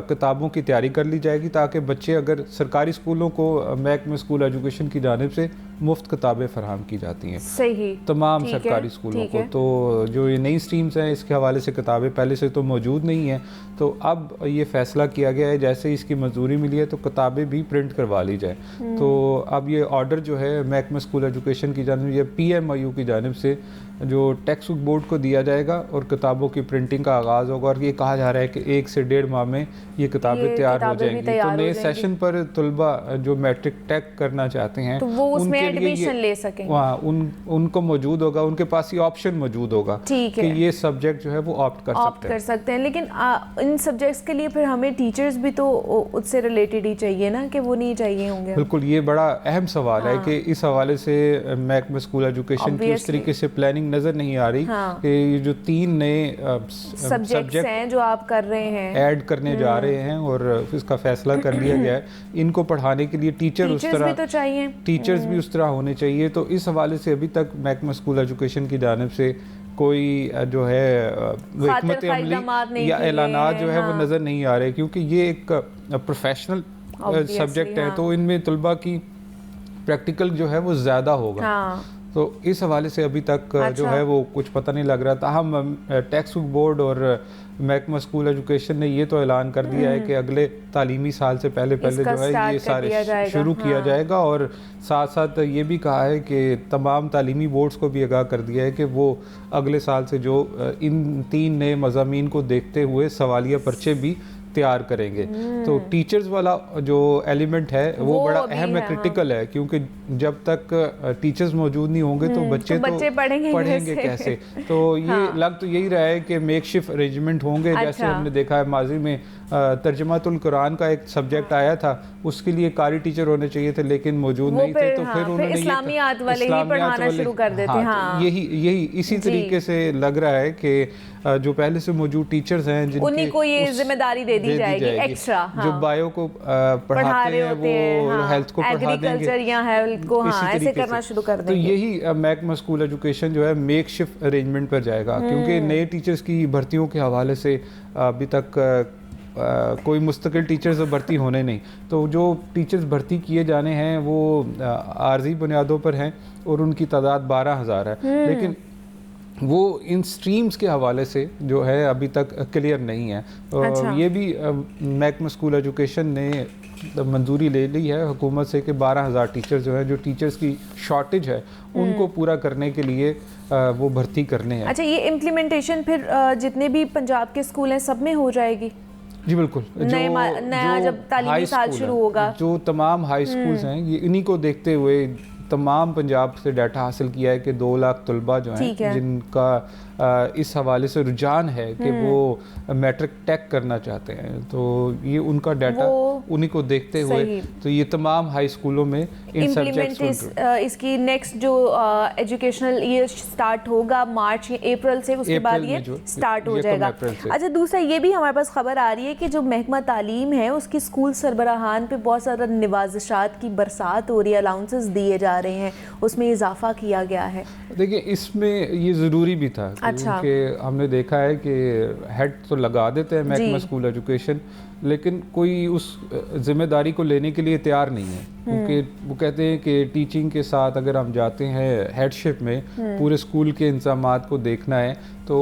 किताबों की तैयारी कर ली जाएगी, ताकि बच्चे अगर सरकारी स्कूलों को महकमा स्कूल एजुकेशन की जानिब से मुफ्त किताबें फराहम की जाती हैं सही तमाम सरकारी स्कूलों को। तो जो ये नई स्ट्रीम्स हैं इसके हवाले से किताबें पहले से तो मौजूद नहीं हैं, तो अब ये फ़ैसला किया गया है जैसे इसकी मंजूरी मिली है तो किताबें भी प्रिंट करवा ली जाए। तो अब ये ऑर्डर जो है महकमा स्कूल एजुकेशन की जानिब या PMIU की जानिब से जो टेक्स्ट बुक बोर्ड को दिया जाएगा और किताबों की प्रिंटिंग का आगाज़ होगा, और ये कहा जा रहा है कि 1 से 1.5 माह में ये किताबें तैयार हो जाएंगी। तो नए सेशन पर तलबा जो मैट्रिक टेक करना चाहते हैं तो वो उसमें एडमिशन ले सकेंगे, वहाँ उनको मौजूद होगा, उनके पास ये ऑप्शन मौजूद होगा कि ये सब्जेक्ट जो है वो ऑप्ट कर सकते हैं। लेकिन इन सब्जेक्ट्स के लिए फिर हमें टीचर्स भी तो उससे रिलेटेड ही चाहिए ना, कि वो नहीं चाहिए होंगे? बिल्कुल, ये बड़ा अहम सवाल है कि इस हवाले से महकमा स्कूल एजुकेशन की उस तरीके से प्लानिंग नजर नहीं आ रही कि ये जो 3 नए सब्जेक्ट्स हैं जो आप कर रहे हैं, ऐड करने जा रहे हैं और इसका फैसला कर लिया गया है, इनको पढ़ाने के लिए टीचर्स भी तो चाहिए, टीचर्स भी उस तरह होने चाहिए। तो इस हवाले से अभी तक महकमा स्कूल एजुकेशन की जानिब से कोई जो है हिकमत अमली या ऐलानात जो है वो नज़र नहीं आ रहे, क्योंकि ये एक प्रोफेशनल सब्जेक्ट है, तो इनमें तलबा की प्रैक्टिकल जो है वो ज़्यादा होगा। तो इस हवाले से अभी तक जो है वो कुछ पता नहीं लग रहा था। हम टेक्स्ट बुक बोर्ड और महकमा स्कूल एजुकेशन ने ये तो ऐलान कर दिया है कि अगले तालीमी साल से पहले जो है ये सारे शुरू किया जाएगा, और साथ साथ ये भी कहा है कि तमाम तालीमी बोर्ड्स को भी आगाह कर दिया है कि वो अगले साल से जो इन 3 नए मज़ामीन को देखते हुए सवालिया पर्चे भी तैयार करेंगे। तो टीचर्स वाला जो एलिमेंट है वो बड़ा अहम है, क्रिटिकल है, क्योंकि जब तक टीचर्स मौजूद नहीं होंगे तो बच्चे पढ़ेंगे कैसे? तो ये लग तो यही रहा है कि मेकशिफ्ट अरेंजमेंट होंगे। जैसे हमने देखा है माजी में तर्जुमातुल कुरान का एक सब्जेक्ट आया था, उसके लिए कारी टीचर होने चाहिए थे लेकिन मौजूद नहीं थे, तो फिर उन्होंने इस्लामियात वाले ही पढ़ाना शुरू कर देते हैं। यही इसी तरीके से लग रहा है कि जो पहले से मौजूद टीचर्स हैं उन्हीं को ये जिम्मेदारी दे दी जाएगी एक्स्ट्रा, जो बायो को पढ़ाते हैं वो हेल्थ को पढ़ा देंगे, एग्रीकल्चर या हेल्थ को ऐसे करना शुरू कर देंगे। तो यही महकमा स्कूल एजुकेशन जो है मेकशिफ्ट अरेंजमेंट पर जाएगा, क्योंकि नए टीचर्स की भर्तियों के हवाले से अभी तक कोई मुस्तकिल टीचर्स भर्ती होने नहीं। तो जो टीचर्स भर्ती किए जाने हैं वो आर्जी बुनियादों पर हैं और उनकी तादाद 12,000 है, लेकिन वो इन स्ट्रीम्स के हवाले से जो है अभी तक क्लियर नहीं है। ये भी महकमा स्कूल एजुकेशन ने मंजूरी ले ली है हुकूमत से कि 12,000 टीचर्स जो है, जो टीचर्स की शॉर्टेज है उनको पूरा करने के लिए वो भर्ती करने हैं। अच्छा, ये इम्प्लीमेंटेशन फिर जितने भी पंजाब के स्कूल हैं सब में हो जाएगी? जी बिल्कुल, नया जब तालीमी साल शुरू होगा, जो तमाम हाई स्कूल्स हैं ये इन्हीं को देखते हुए तमाम पंजाब से डाटा हासिल किया है कि 2 लाख तलबा जो हैं जिनका इस हवाले से रुझान है कि वो मैट्रिक टेक करना चाहते हैं, तो ये उनका डाटा उन्हीं को देखते हुए तो ये तमाम हाई स्कूलों में इन सब्जेक्ट्स इसकी नेक्स्ट जो एजुकेशनल ईयर स्टार्ट होगा मार्च या अप्रैल से, उसके बाद ये स्टार्ट हो जाएगा। अच्छा, दूसरा ये भी हमारे पास खबर आ रही है कि जो महकमा तालीम है उसकी स्कूल सरबराहान पे बहुत सारा नवाजिशात की बरसात हो रही है, अलाउंसेस दिए जा रहे हैं, उसमें इजाफा किया गया है। देखिए, इसमें ये ज़रूरी भी था क्योंकि हमने देखा है कि हेड तो लगा देते हैं महकमा स्कूल एजुकेशन, लेकिन कोई उस जिम्मेदारी को लेने के लिए तैयार नहीं है, क्योंकि वो कहते हैं कि टीचिंग के साथ अगर हम जाते हैं हेडशिप में पूरे स्कूल के इंतजामात को देखना है तो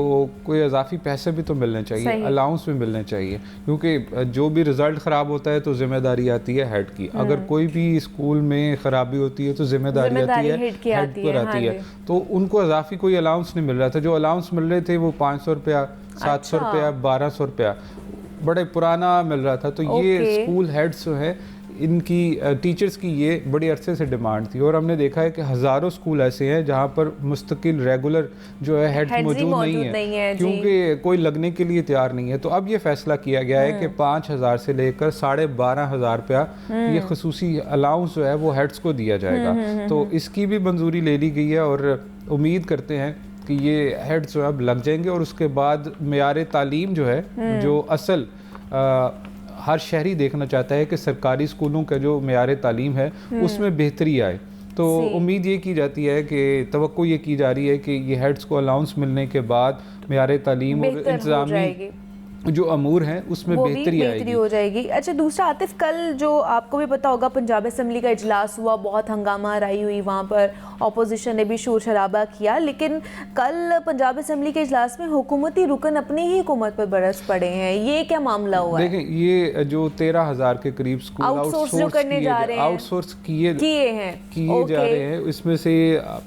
कोई इजाफी पैसे भी तो मिलने चाहिए, अलाउंस भी मिलने चाहिए, क्योंकि जो भी रिज़ल्ट ख़राब होता है तो जिम्मेदारी आती है हेड की। अगर कोई भी स्कूल में ख़राबी होती है तो जिम्मेदारी आती है हेड पर आती है। तो उनको इजाफी कोई अलाउंस नहीं मिल रहा था, जो अलाउंस मिल रहे थे वो 500 रुपया, 700 रुपया, 1200 रुपया बड़े पुराना मिल रहा था। तो ये स्कूल हेड्स जो है इनकी टीचर्स की ये बड़ी अरसे से डिमांड थी, और हमने देखा है कि हज़ारों स्कूल ऐसे हैं जहाँ पर मुस्तकिल रेगुलर जो है हेड्स मौजूद नहीं है क्योंकि कोई लगने के लिए तैयार नहीं है। तो अब ये फैसला किया गया है कि 5,000 से लेकर 12,500 रुपया ये खसूसी अलाउंस जो है वो हेड्स को दिया जाएगा। तो इसकी भी मंजूरी ले ली गई है और उम्मीद करते हैं कि ये हेड्स जो अब लग जाएंगे, और उसके बाद मेयार तालीम जो है, जो असल हर शहरी देखना चाहता है कि सरकारी स्कूलों का जो मेयार तालीम है उसमें बेहतरी आए। तो उम्मीद ये की जाती है कि तवक्को ये की जा रही है कि ये हेड्स को अलाउंस मिलने के बाद मेयार तालीम और इंतजामी जो अमूर हैं उसमें बेहतरी हो जाएगी। अच्छा, दूसरा आतिफ, कल जो आपको भी पता होगा पंजाब असेंबली का इजलास हुआ, बहुत हंगामा राई हुई वहाँ पर, अपोजिशन ने भी शोर शराबा किया, लेकिन कल पंजाब असेंबली के इजलास में हुकूमती रुकन अपनी ही हुकूमत पर बरस पड़े हैं। ये क्या मामला हुआ है? देखें, ये जो 13,000 के करीब स्कूल आउटसोर्स जो करने जा रहे हैं, आउटसोर्स किए किए जा रहे हैं, इसमें से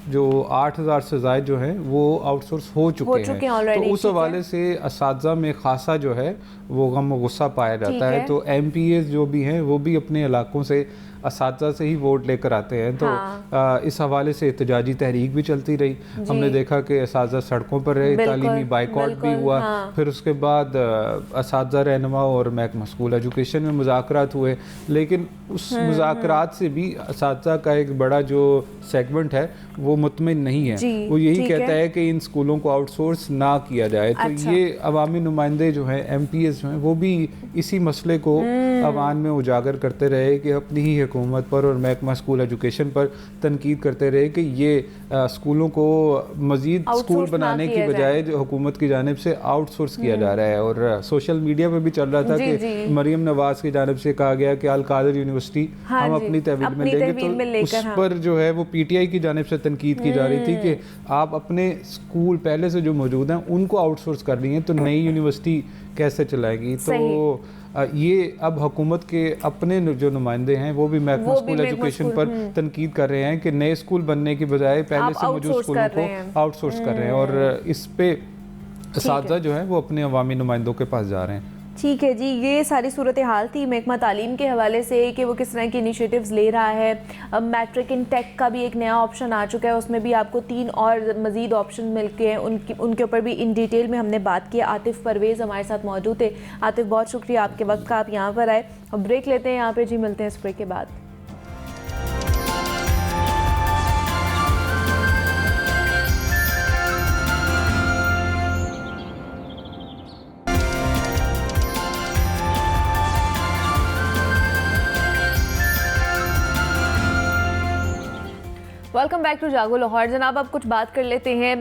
जो 8,000 से ज़ायद जो हैं वो आउटसोर्स हो चुके हैं। तो उस हवाले से असातिज़ा में खासा जो है वो गम गुस्सा पाया जाता है। तो MPAs जो भी हैं वो भी अपने इलाकों से असातिज़ा से ही वोट लेकर आते हैं। तो इस हवाले से एहतजाजी तहरीक भी चलती रही। हमने देखा कि असातिज़ा सड़कों पर रहे, तालीमी बाइकआउट भी हुआ। फिर उसके बाद असातिज़ा रहनुमा और महकमा स्कूल एजुकेशन में मुज़ाकरात हुए, लेकिन उस मुज़ाकरात से भी असातिज़ा का एक बड़ा जो सेगमेंट है वो मुतमिन नहीं है। वो यही कहता है कि इन स्कूलों को आउटसोर्स ना किया जाए। तो ये अवामी नुमाइंदे जो हैं, MPAs जो हैं, वो भी इसी मसले को अवाम में उजागर करते रहे कि अपनी ही हुकूमत पर और महकमा स्कूल एजुकेशन पर तनकीद करते रहे कि ये स्कूलों को मज़ीद स्कूल बनाने की बजाय जो हुकूमत की जानिब से आउटसोर्स किया जा रहा है। और सोशल मीडिया पर भी चल रहा था कि मरीम नवाज़ की जानिब से कहा गया कि अल कादिर यूनिवर्सिटी हम अपनी तहवील में लेंगे। तो उस पर जो है वो PTI की जानिब से तनकीद की जा रही थी कि आप अपने स्कूल पहले से जो मौजूद हैं उनको आउटसोर्स कर रही हैं, तो नई यूनिवर्सिटी कैसे चलाएगी? तो ये अब हुकूमत के अपने जो नुमाइंदे हैं वो भी महकमा स्कूल एजुकेशन पर तनकीद कर रहे हैं कि नए स्कूल बनने की बजाय पहले से मौजूद स्कूलों को आउटसोर्स कर रहे हैं। और इस पे असातिज़ा जो है वो अपने अवामी नुमाइंदों के पास जा रहे हैं। ठीक है जी, ये सारी सूरत हाल थी महकमा तालीम के हवाले से कि वो किस तरह की इनिशिएटिव्स ले रहा है। अब मैट्रिक इन टेक का भी एक नया ऑप्शन आ चुका है, उसमें भी आपको 3 और मज़ीद ऑप्शन मिलते हैं। उनके ऊपर भी इन डिटेल में हमने बात की। आतिफ परवेज़ हमारे साथ मौजूद थे। आतिफ, बहुत शुक्रिया आपके वक्त का, आप यहाँ पर आए। और ब्रेक लेते हैं यहाँ पर जी, मिलते हैं इस ब्रेक के बाद। वेलकम बैक टू जागो लाहौर। जनाब, अब कुछ बात कर लेते हैं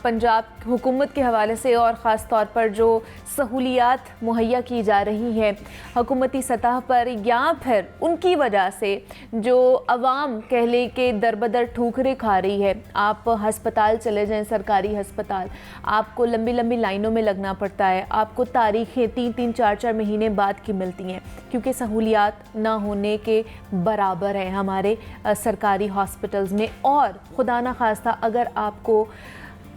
पंजाब हुकूमत के हवाले से और ख़ास तौर पर जो सहूलियात मुहैया की जा रही हैं हुकूमती सतह पर, या फिर उनकी वजह से जो अवाम कह लें कि दरबदर ठोकरें खा रही है। आप हस्पताल चले जाएं, सरकारी हस्पताल, आपको लंबी लंबी लाइनों में लगना पड़ता है। आपको तारीखें 3-3, 4-4 महीने बाद की मिलती हैं क्योंकि सहूलियात ना होने के बराबर हैं हमारे सरकारी हॉस्पिटल्स में। और खुदा ना खास्ता अगर आपको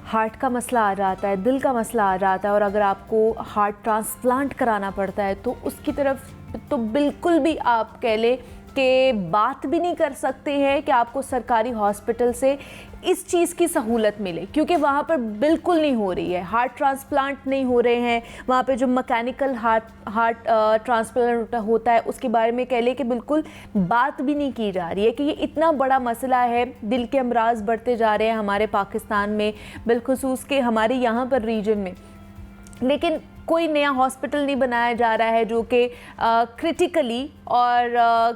हार्ट का मसला आ जाता है, दिल का मसला आ जाता है और अगर आपको हार्ट ट्रांसप्लांट कराना पड़ता है तो उसकी तरफ तो बिल्कुल भी आप कह लें कि बात भी नहीं कर सकते हैं कि आपको सरकारी हॉस्पिटल से इस चीज़ की सहूलत मिले, क्योंकि वहाँ पर बिल्कुल नहीं हो रही है। हार्ट ट्रांसप्लांट नहीं हो रहे हैं वहाँ पे। जो मैकेनिकल हार्ट ट्रांसप्लांट होता है उसके बारे में कह लें कि बिल्कुल बात भी नहीं की जा रही है कि ये इतना बड़ा मसला है। दिल के अमराज बढ़ते जा रहे हैं हमारे पाकिस्तान में, बिलखुसूस के हमारे यहाँ पर रीजन में, लेकिन कोई नया हॉस्पिटल नहीं बनाया जा रहा है जो कि क्रिटिकली और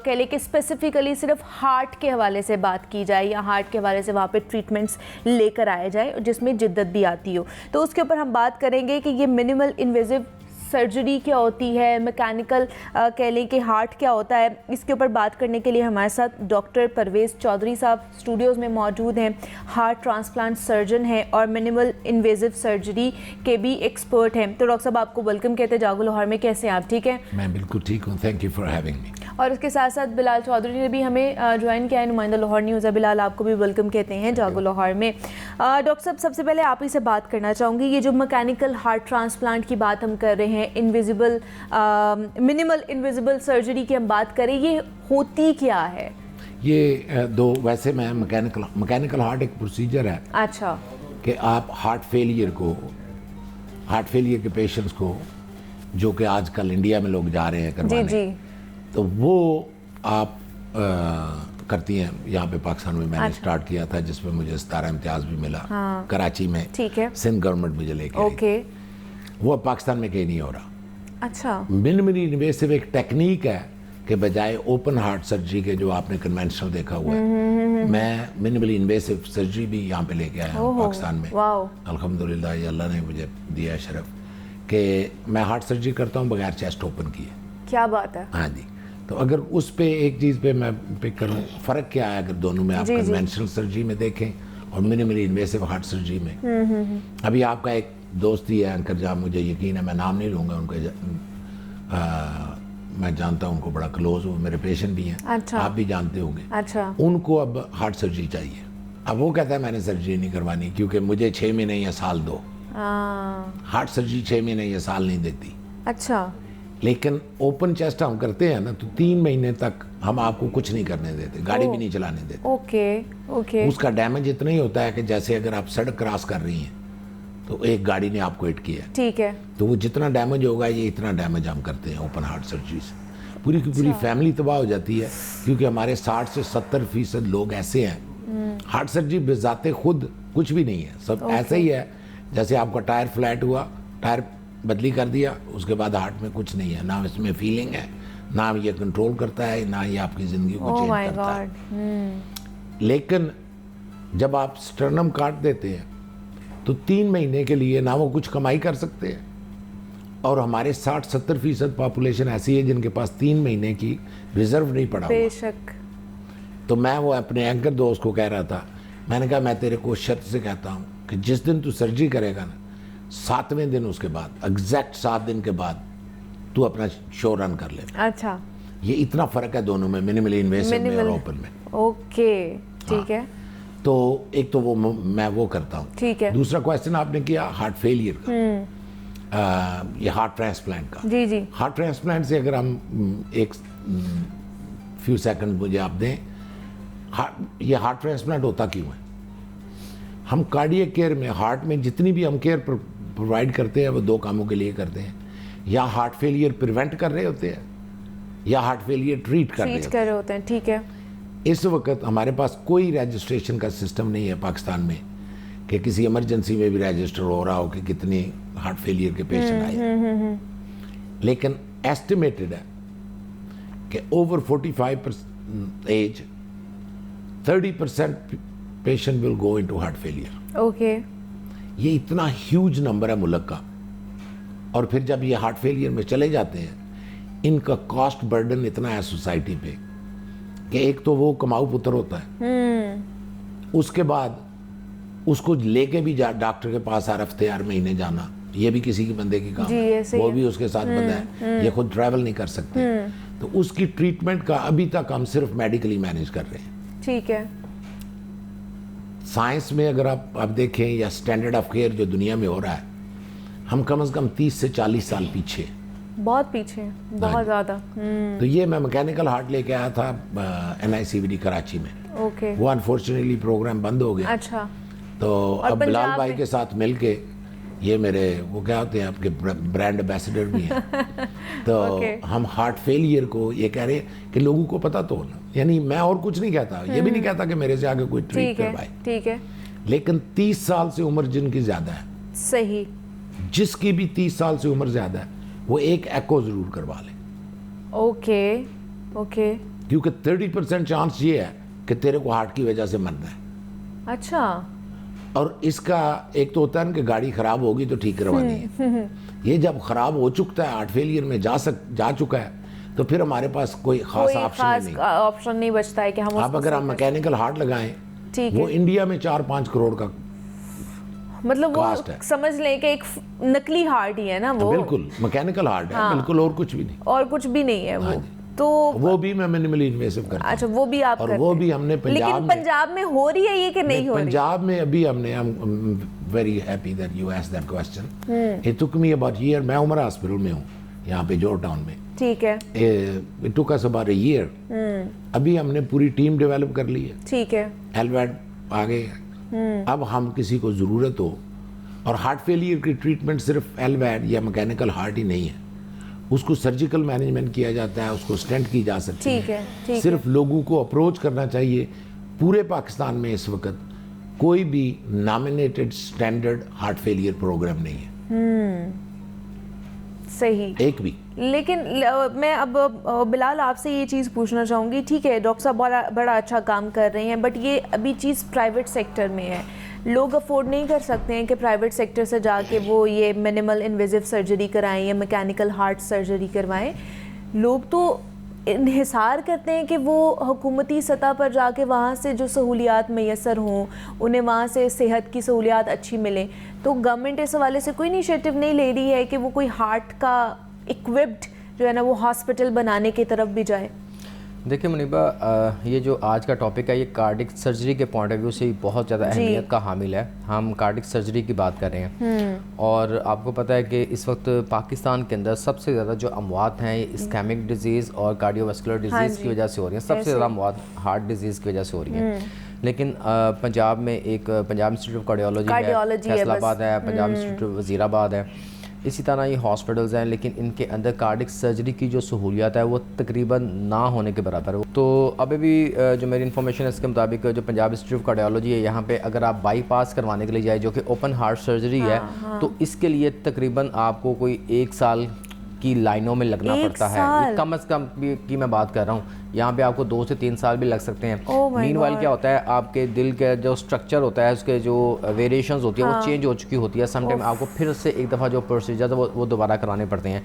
कह लें कि स्पेसिफ़िकली सिर्फ हार्ट के हवाले से बात की जाए या हार्ट के हवाले से वहाँ पे ट्रीटमेंट्स लेकर आए जाए जिसमें जिद्दत भी आती हो। तो उसके ऊपर हम बात करेंगे कि ये मिनिमल इन्वेजिव सर्जरी क्या होती है, मैकेनिकल कह लें कि हार्ट क्या होता है। इसके ऊपर बात करने के लिए हमारे साथ डॉक्टर परवेज़ चौधरी साहब स्टूडियोज़ में मौजूद हैं। हार्ट ट्रांसप्लांट सर्जन हैं और मिनिमल इन्वेजिव सर्जरी के भी एक्सपर्ट हैं। तो डॉक्टर साहब, आपको वेलकम कहते हैं जागो लाहौर में। कैसे हैं आप? ठीक है, मैं बिल्कुल ठीक हूँ, thank you for having me. और उसके साथ साथ बिलाल चौधरी ने भी हमें ज्वाइन किया है, नुमाइंदा लाहौर न्यूज़ है। बिलाल, आपको भी वेलकम कहते हैं जागो लाहौर में। डॉक्टर साहब, सबसे पहले आप ही से बात करना चाहूँगी, ये जो मैकेनिकल हार्ट ट्रांसप्लांट की बात हम कर रहे हैं, इनविजिबल मिनिमल इनविजिबल सर्जरी की हम बात करें, ये होती क्या है? ये दो, वैसे मैं मैकेनिकल हार्ट एक प्रोसीजर है। अच्छा। कि आप हार्ट फेलियर के पेशेंट्स को, जो कि आजकल इंडिया में लोग जा रहे हैं करवाने, जी। तो वो आप करती हैं। यहाँ पे पाकिस्तान में मैंने स्टार्ट किया था, जिसमें मुझे 17 इम्तियाज़ भी मिला। हाँ। कराची में, ठीक है, सिंध गवर्नमेंट मुझे लेके ओके। वो पाकिस्तान में कहीं नहीं हो रहा। अच्छा। मिनिमली इन्वेसिव एक टेक्निक है कि बजाय ओपन हार्ट सर्जरी के जो आपने कन्वेंशनल देखा हुआ है, मैं मिनिमली इन्वेसिव सर्जरी भी यहाँ पे लेके आया हूँ पाकिस्तान में। अल्हम्दुलिल्लाह, ये अल्लाह ने मुझे दिया शरफ कि मैं हार्ट सर्जरी करता हूँ बगैर चेस्ट ओपन किए। क्या बात है। हाँ जी। तो अगर उस पे एक चीज़ पे मैं पिक करूँ, फ़र्क क्या है अगर दोनों में, आप कन्वेंशनल सर्जरी में देखें और मिनिमली इन्वेसिव हार्ट सर्जरी में। अभी आपका एक दोस्त ही है एंकर जहाँ, मुझे यकीन है, मैं नाम नहीं लूँगा उनको, मैं जानता हूँ उनको, बड़ा क्लोज, वो मेरे पेशेंट भी हैं। अच्छा। आप भी जानते होंगे। अच्छा। उनको अब हार्ट सर्जरी चाहिए। अब वो कहता है मैंने सर्जरी नहीं करवानी क्योंकि मुझे 6 महीने या साल दो। हार्ट सर्जरी 6 महीने या साल नहीं देती। अच्छा। लेकिन ओपन चेस्ट हम करते हैं ना, तो 3 महीने तक हम आपको कुछ नहीं करने देते, गाड़ी भी नहीं चलाने देते। ओके। उसका डैमेज इतना ही होता है कि जैसे अगर आप सड़क क्रॉस कर रही हैं तो एक गाड़ी ने आपको हिट किया, ठीक है, तो वो जितना डैमेज होगा ये इतना डैमेज हम करते हैं ओपन हार्ट सर्जरी से। पूरी की पूरी फैमिली तबाह हो जाती है, क्योंकि हमारे 60 से 70% लोग ऐसे हैं। हार्ट सर्जरी बेजाते खुद कुछ भी नहीं है, सब ऐसे ही है जैसे आपका टायर फ्लैट हुआ, टायर बदली कर दिया, उसके बाद हार्ट में कुछ नहीं है, ना इसमें फीलिंग है, ना ये कंट्रोल करता है, ना ये आपकी ज़िंदगी को चेंज करता है। लेकिन जब आप स्टर्नम काट देते हैं तो 3 महीने के लिए ना वो कुछ कमाई कर सकते हैं, और हमारे 60-70% पॉपुलेशन ऐसी है जिनके पास 3 महीने की रिजर्व नहीं पड़ा हुआ। बेशक। तो मैं वो अपने एंकर दोस्त को कह रहा था, मैंने कहा मैं तेरे को शर्त से कहता हूँ कि जिस दिन तू सर्जरी करेगा ना, 7वें दिन उसके बाद, एग्जैक्ट 7 दिन के बाद तू अपना शो रन कर ले। अच्छा। ये इतना फर्क है दोनों में, मिनिमली इन्वेसिव में और ओपन में। ओके, ठीक है। तो एक तो वो मैं वो करता हूँ। ठीक है। दूसरा क्वेश्चन आपने किया हार्ट फेलियर का, ये हार्ट ट्रांसप्लांट का। जी। हार्ट ट्रांसप्लांट से अगर हम एक फ्यू सेकंड मुझे आप दें, ये हार्ट ट्रांसप्लांट होता क्यों है? हम कार्डियक केयर में, हार्ट में जितनी भी हम केयर प्रोवाइड करते हैं वो 2 कामों के लिए करते हैं, या हार्ट फेलियर प्रिवेंट कर रहे होते हैं या हार्ट फेलियर ट्रीट कर रहे होते हैं। ठीक है। इस वक्त हमारे पास कोई रजिस्ट्रेशन का सिस्टम नहीं है पाकिस्तान में कि किसी इमरजेंसी में भी रजिस्टर हो रहा हो कि कितने हार्ट फेलियर के पेशेंट आए। लेकिन एस्टिमेटेड है कि over 45 age 30% patient will go into heart failure. Okay. ये इतना ह्यूज नंबर है मुल्क का, और फिर जब ये हार्ट फेलियर में चले जाते हैं, इनका कॉस्ट बर्डन इतना है सोसाइटी पे कि एक तो वो कमाऊ पुत्र होता है, उसके बाद उसको लेके भी डॉक्टर के पास हर हफ्ते हर महीने जाना, ये भी किसी के बंदे की काम है, वो भी उसके साथ बंदा है, ये खुद ट्रैवल नहीं कर सकते। तो उसकी ट्रीटमेंट का अभी तक हम सिर्फ मेडिकली मैनेज कर रहे हैं। ठीक है। साइंस में अगर आप देखें या स्टैंडर्ड ऑफ केयर जो दुनिया में हो रहा है, हम कम से कम 30 से 40 साल पीछे, बहुत पीछे, बहुत ज़्यादा। तो ये मैं मैकेनिकल हार्ट लेके आया था NICVD कराची में। ओके। वो अनफॉर्चुनेटली प्रोग्राम बंद हो गया। अच्छा। तो अब बिलाल भाई के साथ मिलके, ये मेरे वो क्या होते हैं आपके ब्रांड एम्बेसडर भी हैं। तो हम हार्ट फेलियर को ये कह रहे हैं कि लोगों को पता तो हो ना, यानी मैं और कुछ नहीं कहता, ये भी नहीं कहता कि मेरे से आगे कोई ट्रीट करवाए। ठीक है। लेकिन 30 साल से उम्र जिनकी ज्यादा है, सही, जिसकी भी 30 साल से उम्र ज्यादा है, वो एक एको जरूर करवा ले। ओके। क्योंकि 30% चांस ये है कि तेरे को हार्ट की वजह से मरना है। अच्छा। और इसका एक तो होता है ना कि गाड़ी खराब होगी तो ठीक करवानी है, ये जब खराब हो चुका है, हार्ट फेलियर में जा चुका है, तो फिर हमारे पास कोई खास ऑप्शन नहीं बचता है कि हम आप अगर हम मैकेनिकल हार्ट लगाएं, वो इंडिया में 4-5 करोड़ का मतलब वो समझ लें कि एक नकली हार्ट ही है ना वो। बिल्कुल मैकेनिकल हार्ट है, बिल्कुल, और कुछ भी नहीं, और कुछ भी नहीं है वो। तो वो भी मैं मिनिमली इन्वेसिव करता हूं। अच्छा, वो भी आप और वो भी हमने पंजाब में हो रही है ये कि नहीं हो रही? पंजाब में अभी हमने, very happy that you asked that question. It took me about year, मैं उमर हॉस्पिटल में हूँ यहाँ पे जॉर्ज टाउन में। ठीक है। It took us about a year. अभी हमने पूरी टीम डेवलप कर ली है। ठीक है। एलवैड आ गए। अब हम किसी को ज़रूरत हो, और हार्ट फेलियर की ट्रीटमेंट सिर्फ एलवैड या मैकेनिकल हार्ट ही नहीं है, उसको सर्जिकल मैनेजमेंट किया जाता है, उसको स्टेंट की जा सकती है। सिर्फ लोगों को अप्रोच करना चाहिए। पूरे पाकिस्तान में इस वक्त कोई भी nominated standard heart failure program नहीं है। सही, एक भी। लेकिन मैं अब बिलाल आपसे ये चीज़ पूछना चाहूँगी, ठीक है डॉक्टर साहब बड़ा अच्छा काम कर रहे हैं, बट ये अभी चीज़ प्राइवेट सेक्टर में है, लोग अफोर्ड नहीं कर सकते हैं कि प्राइवेट सेक्टर से जाके वो ये मिनिमल इन्वेसिव सर्जरी कराएं या मैकेनिकल हार्ट सर्जरी करवाएं। लोग तो इन्हिसार करते हैं कि वो हुकूमती सतह पर जाके वहाँ से जो सहूलियात मैसर हों, उन्हें वहाँ से सेहत की सहूलियात अच्छी मिलें, तो गवर्नमेंट इस हवाले से कोई इनिशिएटिव नहीं ले रही है कि वो कोई हार्ट का इक्विप्ड जो है ना वो हॉस्पिटल बनाने की तरफ भी जाए? देखिए मुनीबा, ये जो आज का टॉपिक है ये कार्डिक सर्जरी के पॉइंट ऑफ व्यू से बहुत ज़्यादा अहमियत का हामिल है। हम कार्डिक सर्जरी की बात कर रहे हैं और आपको पता है कि इस वक्त पाकिस्तान के अंदर सबसे ज़्यादा जो अमवात हैं ये इस्केमिक डिजीज़ और कार्डियोवास्कुलर डिजीज़ की वजह से हो रही हैं। सबसे ज़्यादा अमवात हार्ट डिजीज़ की वजह से हो रही हैं। लेकिन पंजाब में एक पंजाब इंस्टीट्यूट ऑफ कार्डियोलॉजी है, फैसलाबाद है, पंजाब इंस्टीट्यूट वज़ीराबाद है, इसी तरह ये हॉस्पिटल्स हैं, लेकिन इनके अंदर कार्डिक सर्जरी की जो सहूलियत है वो तकरीबन ना होने के बराबर है। तो अभी भी जो मेरी इन्फॉर्मेशन है इसके मुताबिक जो पंजाब इंस्टीट्यूट ऑफ कार्डियोलॉजी है, यहाँ पे अगर आप बाईपास करवाने के लिए जाए जो कि ओपन हार्ट सर्जरी है, तो इसके लिए तकरीबन आपको कोई 1 साल की लाइनों में लगना पड़ता है। कम अज़ कम की मैं बात कर रहा हूँ, यहाँ पे आपको 2 से 3 साल भी लग सकते हैं। मीनवाइल क्या होता है, आपके दिल का जो स्ट्रक्चर होता है उसके जो वेरिएशंस होती है वो चेंज हो चुकी होती है। समटाइम आपको फिर से एक दफ़ा जो प्रोसीजर वो दोबारा कराने पड़ते हैं।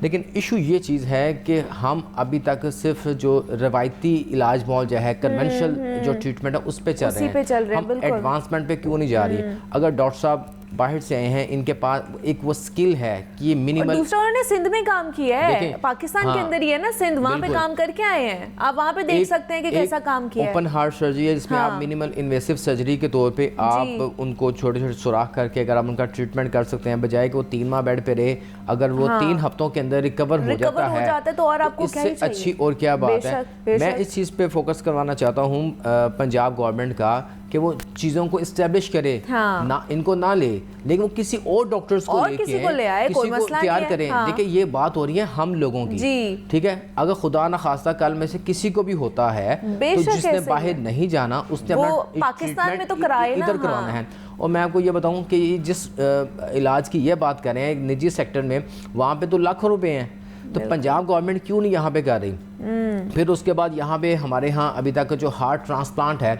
लेकिन इशू ये चीज़ है कि हम अभी तक सिर्फ जो रवायती इलाज मौजा है, कन्वेंशनल जो ट्रीटमेंट है उस पर चल रहे हैं। हम एडवांसमेंट पे क्यों नहीं जा रही? अगर डॉक्टर साहब बाहर से आए हैं, इनके पास एक वो स्किल है कि ये मिनिमल। दूसरा उन्होंने सिंध में काम किया है, पाकिस्तान के अंदर ही है ना सिंध, वहाँ पे काम करके आए हैं। आप वहाँ पे देख सकते हैं कि कैसा काम किया है। ओपन हार्ट सर्जरी है जिसमें आप मिनिमल इन्वेसिव सर्जरी के तौर पे आप उनको छोटे छोटे सुराख करके अगर आप उनका ट्रीटमेंट कर सकते हैं, बजाय कि वो 3 माह बेड पे रहे, अगर वो 3 हफ्तों के अंदर रिकवर हो जाता है तो और आपको इससे अच्छी और क्या बात है। मैं इस चीज़ पे फोकस करवाना चाहता हूँ पंजाब गवर्नमेंट का कि वो चीज़ों को इस्टेब्लिश करे, ना इनको ना ले, लेकिन वो किसी और डॉक्टर्स को लेके किसी को तैयार करें। देखिए ये बात हो रही है हम लोगों की, ठीक है? अगर खुदा ना खास्ता कल में से किसी को भी होता है तो जिसने बाहर नहीं जाना उसने अपना पाकिस्तान में तो कराए ना, इधर कराना है। और मैं आपको ये बताऊं कि जिस इलाज की ये बात कर रहे हैं निजी सेक्टर में, वहाँ पे तो लाखों रुपए हैं, तो पंजाब गवर्नमेंट क्यों नहीं यहाँ पे कर रही? फिर उसके बाद यहाँ पे हमारे यहाँ अभी तक जो हार्ट ट्रांसप्लांट है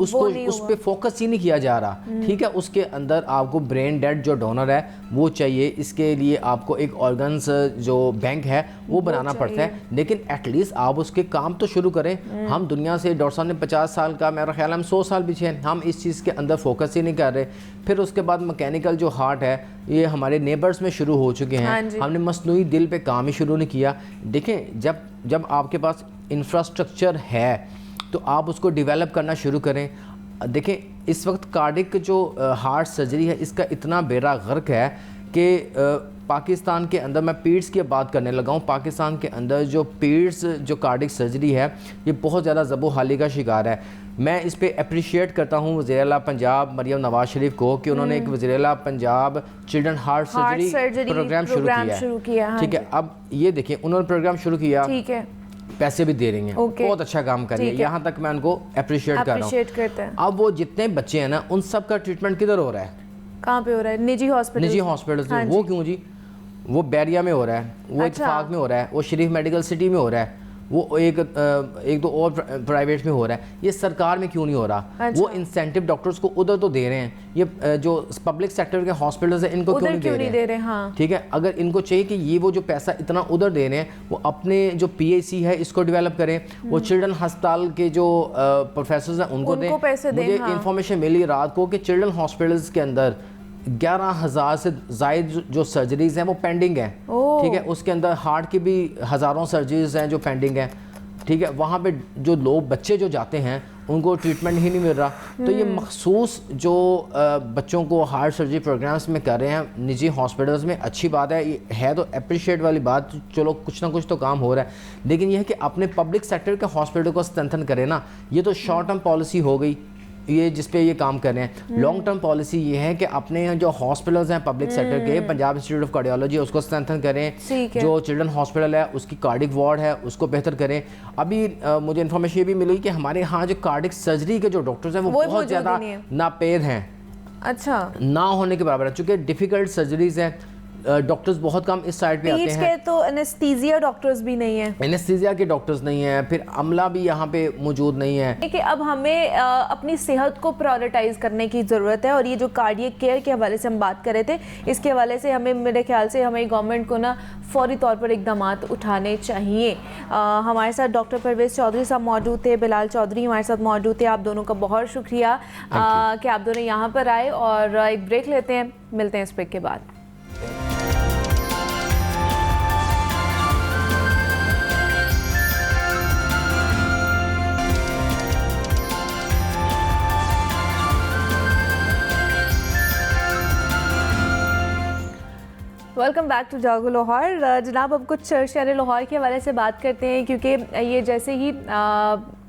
उसको उस पर फोकस ही नहीं किया जा रहा, ठीक है? उसके अंदर आपको ब्रेन डेड जो डोनर है वो चाहिए, इसके लिए आपको एक ऑर्गन्स जो बैंक है वो बनाना पड़ता है। लेकिन एटलीस्ट आप उसके काम तो शुरू करें। हम दुनिया से डॉक्टर साहब ने 50 साल का, मेरा ख्याल हम 100 साल पीछे हैं, हम इस चीज़ के अंदर फोकस ही नहीं कर रहे। फिर उसके बाद मैकेनिकल जो हार्ट है ये हमारे नेबर्स में शुरू हो चुके हैं, हमने मसनूई दिल पे काम ही शुरू नहीं किया। देखें जब आपके पास इंफ्रास्ट्रक्चर है तो आप उसको डेवलप करना शुरू करें। देखें इस वक्त कार्डिक जो हार्ट सर्जरी है इसका इतना बेड़ा गर्क है कि पाकिस्तान के अंदर, मैं पीड्स की बात करने लगा हूँ, पाकिस्तान के अंदर जो पीड्स जो कार्डिक सर्जरी है ये बहुत ज़्यादा ज़बो-हाली का शिकार है। मैं इस पे अप्रिशिएट करता हूँ वज़ीर-ए-आला पंजाब मरियम नवाज शरीफ को कि उन्होंने एक वज़ीर-ए-आला Punjab children heart surgery programme शुरू किया, ठीक है? अब ये देखें उन्होंने प्रोग्राम शुरू किया, ठीक है, पैसे भी दे रही हैं, बहुत अच्छा काम कर रही है, यहाँ तक मैं उनको अप्रिशिएट कर रहा हूँ। अब वो जितने बच्चे हैं ना उन सब का ट्रीटमेंट किधर हो रहा है? कहाँ पे हो रहा है? निजी हॉस्पिटल में। वो क्यों जी? वो बैरिया में हो रहा है, वो इत्तेफाक में हो रहा है, वो शरीफ मेडिकल सिटी में हो रहा है, वो एक दो और प्राइवेट में हो रहा है, ये सरकार में क्यों नहीं हो रहा? वो इंसेंटिव डॉक्टर्स को उधर तो दे रहे हैं, ये जो पब्लिक सेक्टर के हॉस्पिटल्स हैं इनको क्यों नहीं दे रहे हैं? हाँ। ठीक है, अगर इनको चाहिए कि ये वो जो पैसा इतना उधर दे रहे हैं वो अपने जो PAC है इसको डेवलप करें, वो चिल्ड्रन अस्पताल के जो प्रोफेसर हैं उनको दें। मुझे इंफॉर्मेशन मिली रात को कि चिल्ड्रन हॉस्पिटल्स के अंदर 11,000 से ज़ायद जो सर्जरीज हैं वो पेंडिंग हैं, ठीक है? उसके अंदर हार्ट की भी हज़ारों सर्जरीज हैं जो पेंडिंग हैं, ठीक है? वहाँ पे जो लोग बच्चे जो जाते हैं उनको ट्रीटमेंट ही नहीं मिल रहा। तो ये मखसूस जो बच्चों को हार्ट सर्जरी प्रोग्राम्स में कर रहे हैं निजी हॉस्पिटल्स में, अच्छी बात है, ये है तो अप्रिशिएट वाली बात, चलो कुछ ना कुछ तो काम हो रहा है। लेकिन यह है कि अपने पब्लिक सेक्टर के हॉस्पिटल को स्ट्रेंथन करें ना। ये तो शॉर्ट टर्म पॉलिसी हो गई ये जिस पे ये काम कर रहे हैं। लॉन्ग टर्म पॉलिसी ये है कि अपने जो हॉस्पिटल्स हैं पब्लिक सेक्टर के, पंजाब इंस्टीट्यूट ऑफ कार्डियोलॉजी उसको स्ट्रेंथन करें, जो चिल्ड्रन हॉस्पिटल है उसकी कार्डिक वार्ड है उसको बेहतर करें। अभी मुझे इन्फॉर्मेशन ये भी मिली कि हमारे यहाँ जो कार्डिक सर्जरी के जो डॉक्टर्स हैं वो बहुत ज़्यादा नापेद हैं, अच्छा ना होने के बराबर है, चूँकि डिफ़िकल्ट सर्जरीज हैं। डॉक्टर्स बहुत कम इस साइड पे आते पीच हैं। के तो एनेस्थीसिया डॉक्टर्स भी नहीं है, एनेस्थीसिया के डॉक्टर्स नहीं हैं, फिर अमला भी यहाँ पे मौजूद नहीं है। कि अब हमें अपनी सेहत को प्रायोरिटाइज करने की ज़रूरत है। और ये जो कार्डियक केयर के हवाले से हम बात कर रहे थे, इसके हवाले से हमें, मेरे ख्याल से हमें गवर्नमेंट को ना फौरी तौर पर इक़दामात उठाने चाहिए। हमारे साथ डॉक्टर परवेज़ चौधरी साहब मौजूद थे, बिलाल चौधरी हमारे साथ मौजूद थे। आप दोनों का बहुत शुक्रिया कि आप दोनों यहाँ पर आए। और एक ब्रेक लेते हैं, मिलते हैं इस ब्रेक के बाद। वेलकम बैक टू जागो लाहौर। जनाब, अब कुछ शहर लाहौर के हवाले से बात करते हैं, क्योंकि ये जैसे ही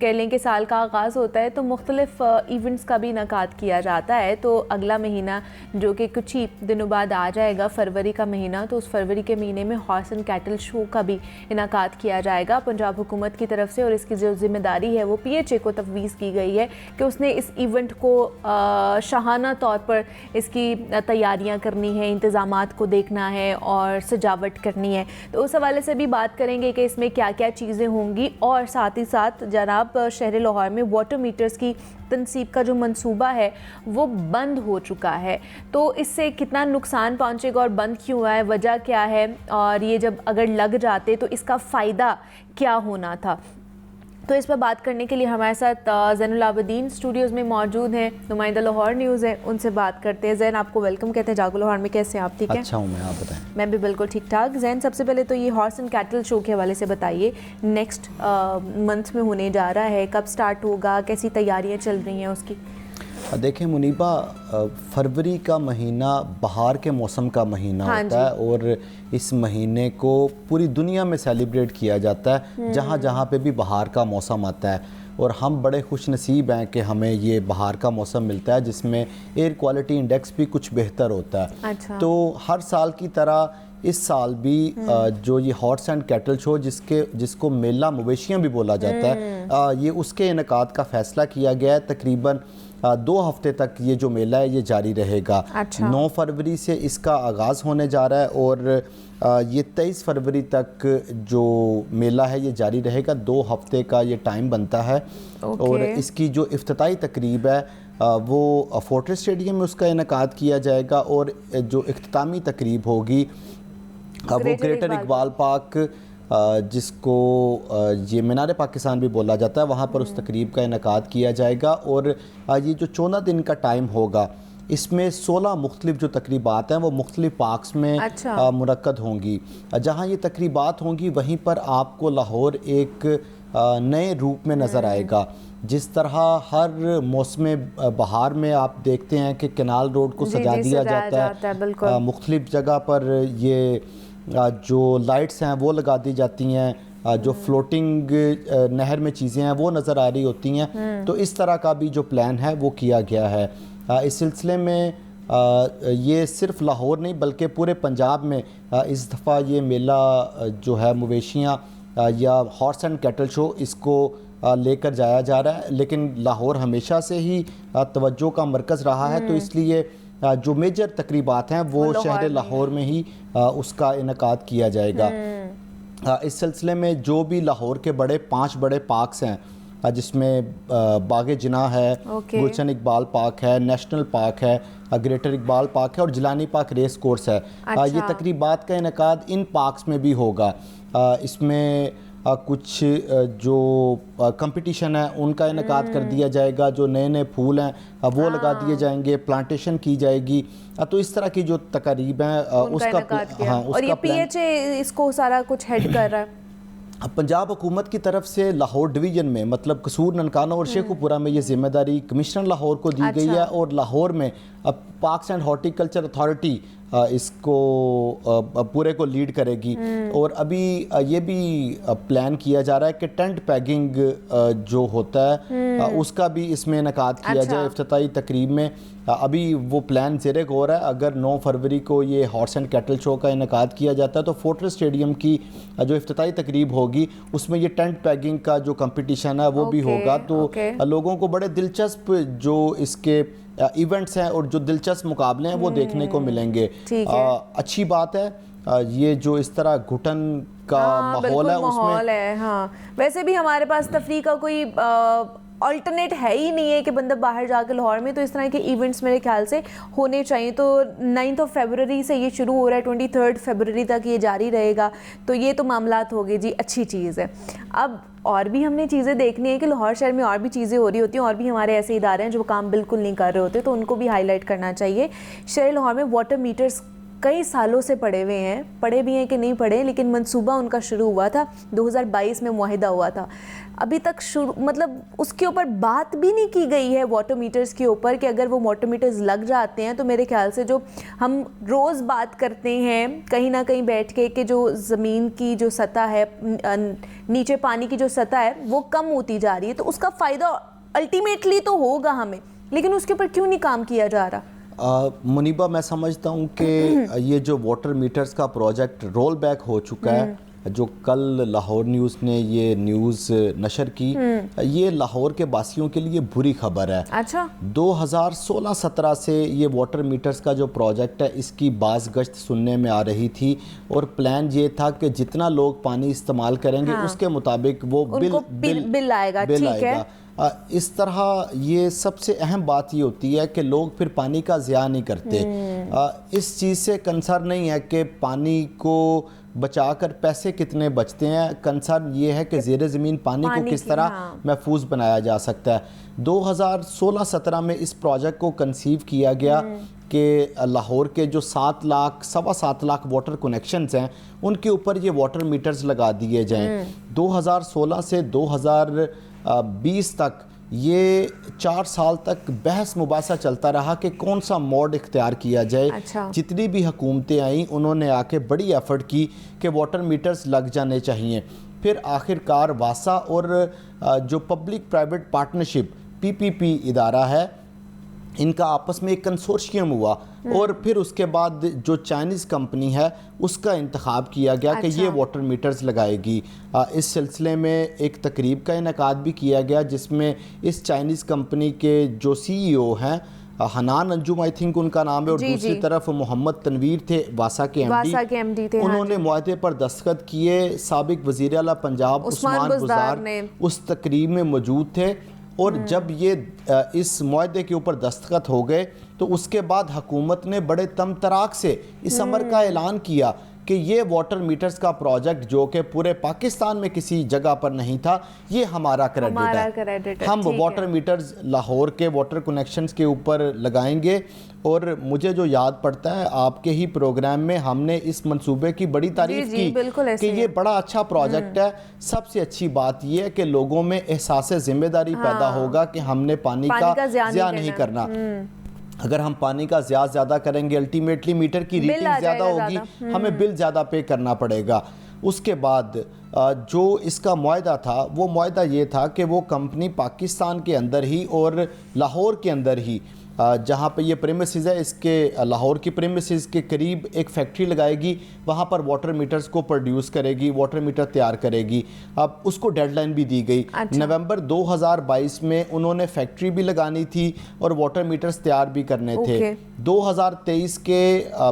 कह लें कि साल का आगाज़ होता है तो मुख्तलिफ इवेंट्स का भी इनकाद किया जाता है। तो अगला महीना जो कि कुछ ही दिनों बाद आ जाएगा, फरवरी का महीना, तो उस फरवरी के महीने में हॉर्स एंड कैटल शो का भी इनकाद किया जाएगा पंजाब हुकूमत की तरफ से। और इसकी जो ज़िम्मेदारी है वो PHA को तफवीज़ की गई है कि उसने इस इवेंट को शाहाना तौर पर इसकी तैयारियाँ करनी है, इंतज़ामात को देखना है और सजावट करनी है। तो उस हवाले से भी बात करेंगे कि इसमें क्या क्या चीज़ें होंगी। और साथ ही साथ जनाब, शहर लाहौर में वाटर मीटर्स की तनसीब का जो मंसूबा है वो बंद हो चुका है, तो इससे कितना नुकसान पहुंचेगा और बंद क्यों हुआ है, वजह क्या है, और ये जब अगर लग जाते तो इसका फ़ायदा क्या होना था। तो इस पर बात करने के लिए हमारे साथ ज़ैनुल आबिदीन स्टूडियोज़ में मौजूद हैं, नुमाइंदा लाहौर न्यूज़ है, उनसे बात करते हैं। ज़ैन, आपको वेलकम कहते हैं जागो लाहौर में। कैसे हैं आप? ठीक है, अच्छा हूँ मैं, आप बताएं। मैं भी बिल्कुल ठीक ठाक। ज़ैन, सबसे पहले तो ये हॉर्स एंड कैटल शो के हवाले से बताइए, नेक्स्ट मंथ में होने जा रहा है, कब स्टार्ट होगा, कैसी तैयारियाँ चल रही हैं उसकी? देखें मुनीबा, फरवरी का महीना बहार के मौसम का महीना होता है और इस महीने को पूरी दुनिया में सेलिब्रेट किया जाता है जहाँ जहाँ पे भी बहार का मौसम आता है। और हम बड़े खुश नसीब हैं कि हमें ये बहार का मौसम मिलता है जिसमें एयर क्वालिटी इंडेक्स भी कुछ बेहतर होता है। अच्छा। तो हर साल की तरह इस साल भी जो ये हॉर्स एंड कैटल शो जिसको मेला मवेशियाँ भी बोला जाता है, ये उसके इनकाद का फ़ैसला किया गया है। तकरीबन 2 हफ्ते तक ये जो मेला है ये जारी रहेगा। अच्छा। 9 फरवरी से इसका आगाज़ होने जा रहा है और ये 23 फरवरी तक जो मेला है ये जारी रहेगा। 2 हफ्ते का ये टाइम बनता है। और इसकी जो इफ्तिताई तकरीब है वो फोर्ट्रेस स्टेडियम में उसका इनकाद किया जाएगा और जो इख्तितामी तकरीब होगी वो ग्रेटर इकबाल पार्क, जिसको ये मीनार पाकिस्तान भी बोला जाता है, वहाँ पर उस तकरीब का इनकाद किया जाएगा। और ये जो 14 दिन का टाइम होगा इसमें 16 मुख्तलिफ जो तकरीबात हैं वो मुख्तलिफ पार्क्स में मुनक्कद होंगी। जहाँ ये तकरीबात होंगी वहीं पर आपको लाहौर एक नए रूप में नज़र आएगा। जिस तरह हर मौसम बहार में आप देखते हैं कि कैनाल रोड को सजा दिया जाता है, मुख्तलिफ जगह पर ये जो लाइट्स हैं वो लगा दी जाती हैं, जो फ्लोटिंग नहर में चीज़ें हैं वो नज़र आ रही होती हैं। तो इस तरह का भी जो प्लान है वो किया गया है। इस सिलसिले में ये सिर्फ लाहौर नहीं बल्कि पूरे पंजाब में इस दफ़ा ये मेला जो है मवेशियाँ या हॉर्स एंड कैटल शो इसको लेकर जाया जा रहा है। लेकिन लाहौर हमेशा से ही तवज्जो का मरकज़ रहा है, तो इसलिए जो मेजर तकरीबात हैं वो शहर लाहौर में ही उसका इनकाद किया जाएगा। इस सिलसिले में जो भी लाहौर के 5 बड़े पार्क्स हैं, जिसमें बाग जिना है, गुलशन इकबाल पार्क है, नेशनल पार्क है, ग्रेटर इकबाल पार्क है और जिलानी पार्क रेस कोर्स है। ये तकरीबात का इनकाद इन पार्क्स में भी होगा। इसमें कुछ जो कंपटीशन है उनका इनकाद कर दिया जाएगा, जो नए नए फूल हैं वो लगा दिए जाएंगे, प्लांटेशन की जाएगी। तो इस तरह की जो तकरीब हैं उसका और ये PHA इसको सारा कुछ हेड कर रहा है। पंजाब हुकूमत की तरफ से लाहौर डिवीज़न में, मतलब कसूर, ननकाना और शेखुपुरा में ये जिम्मेदारी कमिश्नर लाहौर को दी गई है और लाहौर में पार्क्स एंड हॉर्टिकल्चर अथॉरिटी इसको पूरे को लीड करेगी। और अभी ये भी प्लान किया जा रहा है कि टेंट पैगिंग जो होता है उसका भी इसमें इनकाद किया जाए इफ्तिताई तकरीब में। अभी वो प्लान ज़ेरे गौर है। अगर 9 फरवरी को ये हॉर्स एंड कैटल शो का इनकाद किया जाता है तो फोर्ट्रेस स्टेडियम की जो इफ्तिताई तकरीब होगी उसमें ये टेंट पैगिंग का जो कंपटीशन है वो भी होगा। तो लोगों को बड़े दिलचस्प जो इसके इवेंट्स हैं और जो दिलचस्प मुकाबले हैं वो देखने को मिलेंगे। अच्छी बात है ये जो इस तरह घुटन का माहौल है उसमें। हाँ, वैसे भी हमारे पास तफरीह का कोई अल्टरनेट है ही नहीं है कि बंदा बाहर जाकर लाहौर में, तो इस तरह के इवेंट्स मेरे ख्याल से होने चाहिए। तो 9 फरवरी से ये शुरू हो रहा है, 23 फरवरी तक ये जारी रहेगा। तो ये तो मामलात हो गए जी, अच्छी चीज़ है। अब और भी हमने चीज़ें देखनी है कि लाहौर शहर में और भी चीज़ें हो रही होती हैं, और भी हमारे ऐसे इदारे हैं जो काम बिल्कुल नहीं कर रहे होते, तो उनको भी हाईलाइट करना चाहिए। शहर लाहौर में वाटर मीटर्स कई सालों से पड़े हुए हैं, पड़े भी हैं कि नहीं पड़े, लेकिन मंसूबा उनका शुरू हुआ था 2022 में मुआहिदा हुआ था। अभी तक शुरू मतलब उसके ऊपर बात भी नहीं की गई है वाटर मीटर्स के ऊपर कि अगर वो वाटर मीटर्स लग जाते हैं तो मेरे ख्याल से जो हम रोज़ बात करते हैं कहीं ना कहीं बैठ के कि जो ज़मीन की जो सतह है, नीचे पानी की जो सतह है वो कम होती जा रही है, तो उसका फ़ायदा अल्टीमेटली तो होगा हमें, लेकिन उसके ऊपर क्यों नहीं काम किया जा रहा? मुनीबा, मैं समझता हूँ कि ये जो वाटर मीटर्स का प्रोजेक्ट रोल बैक हो चुका है, जो कल लाहौर न्यूज़ ने ये न्यूज़ नशर की, ये लाहौर के वासियों के लिए बुरी खबर है। अच्छा। 2016-17 से ये वाटर मीटर्स का जो प्रोजेक्ट है इसकी बाज़ गश्त सुनने में आ रही थी, और प्लान ये था कि जितना लोग पानी इस्तेमाल करेंगे उसके मुताबिक वो बिल आएगा। ठीक है। इस तरह ये सबसे अहम बात ये होती है कि लोग फिर पानी का ज़िया नहीं करते। इस चीज़ से कंसर्न नहीं है कि पानी को बचाकर पैसे कितने बचते हैं, कंसर्न ये है कि ज़ेरे ज़मीन पानी को किस तरह महफूज बनाया जा सकता है। 2016-17 में इस प्रोजेक्ट को कंसीव किया गया कि लाहौर के जो 7 लाख वाटर कनेक्शंस हैं उनके ऊपर ये वाटर मीटर्स लगा दिए जाएं। 2016 से 2020 तक ये 4 साल तक बहस मुबासा चलता रहा कि कौन सा मोड इख्तियार किया जाए। अच्छा। जितनी भी हुकूमतें आईं उन्होंने आके बड़ी एफर्ट की कि वाटर मीटर्स लग जाने चाहिए। फिर आखिरकार वासा और जो पब्लिक प्राइवेट पार्टनरशिप PPP इदारा है, इनका आपस में एक कंसोर्शियम हुआ, और फिर उसके बाद जो चाइनीज़ कंपनी है उसका इंतखाब किया गया कि ये वाटर मीटर्स लगाएगी। इस सिलसिले में एक तकरीब का इनेकाद भी किया गया जिसमें इस चाइनीज़ कंपनी के जो CEO हैं, हनान अंजुम आई थिंक उनका नाम है, और दूसरी तरफ मोहम्मद तनवीर थे, वासा के MD थे। उन्होंने मुआहदे पर दस्तखत किए। साबिक वज़ीर आला पंजाब उस्मान बुज़दार उस तकरीब में मौजूद थे, और जब ये इस मुआहदे के ऊपर दस्तखत हो गए तो उसके बाद हुकूमत ने बड़े तमतराक से इस अमर का ऐलान किया कि ये वाटर मीटर्स का प्रोजेक्ट जो कि पूरे पाकिस्तान में किसी जगह पर नहीं था, ये हमारा क्रेडिट है। हम वाटर मीटर्स लाहौर के वाटर कनेक्शंस के ऊपर लगाएंगे। और मुझे जो याद पड़ता है आपके ही प्रोग्राम में हमने इस मंसूबे की बड़ी तारीफ की कि ये बड़ा अच्छा प्रोजेक्ट है। सबसे अच्छी बात ये है कि लोगों में एहसास जिम्मेदारी पैदा होगा कि हमने पानी का ज़िया नहीं करना। अगर हम पानी का ज़्यादा करेंगे अल्टीमेटली मीटर की रीडिंग ज़्यादा होगी, हमें बिल ज़्यादा पे करना पड़ेगा। उसके बाद जो इसका मुआहदा था वो मुआहदा ये था कि वो कंपनी पाकिस्तान के अंदर ही और लाहौर के अंदर ही जहाँ पे ये प्रेमिसेस है, इसके लाहौर की प्रेमिसेस के करीब एक फैक्ट्री लगाएगी, वहाँ पर वाटर मीटर्स को प्रोड्यूस करेगी, वाटर मीटर तैयार करेगी। अब उसको डेडलाइन भी दी गई। नवंबर 2022 में उन्होंने फैक्ट्री भी लगानी थी और वाटर मीटर्स तैयार भी करने थे। 2023 के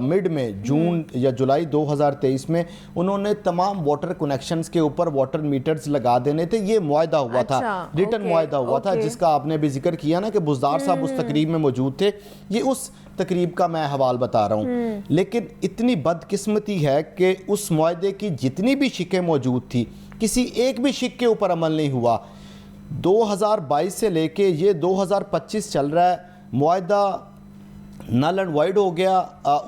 मिड में, जून या जुलाई 2023 में उन्होंने तमाम वाटर कनेक्शंस के ऊपर वाटर मीटर्स लगा देने थे। ये मुआहदा हुआ था, रिटन मुआहदा हुआ था, जिसका आपने भी जिक्र किया ना कि बुज़दार साहब उस तकरीब में मौजूद थे। ये उस तकरीब का मैं हवाल बता रहा हूँ। लेकिन इतनी बदकिस्मती है कि उस मुआहदे की जितनी भी शिकें मौजूद थी, किसी एक भी शिक के ऊपर अमल नहीं हुआ। 2022 से लेके ये 2025 चल रहा है, मुआहदा नल एंड वाइड हो गया।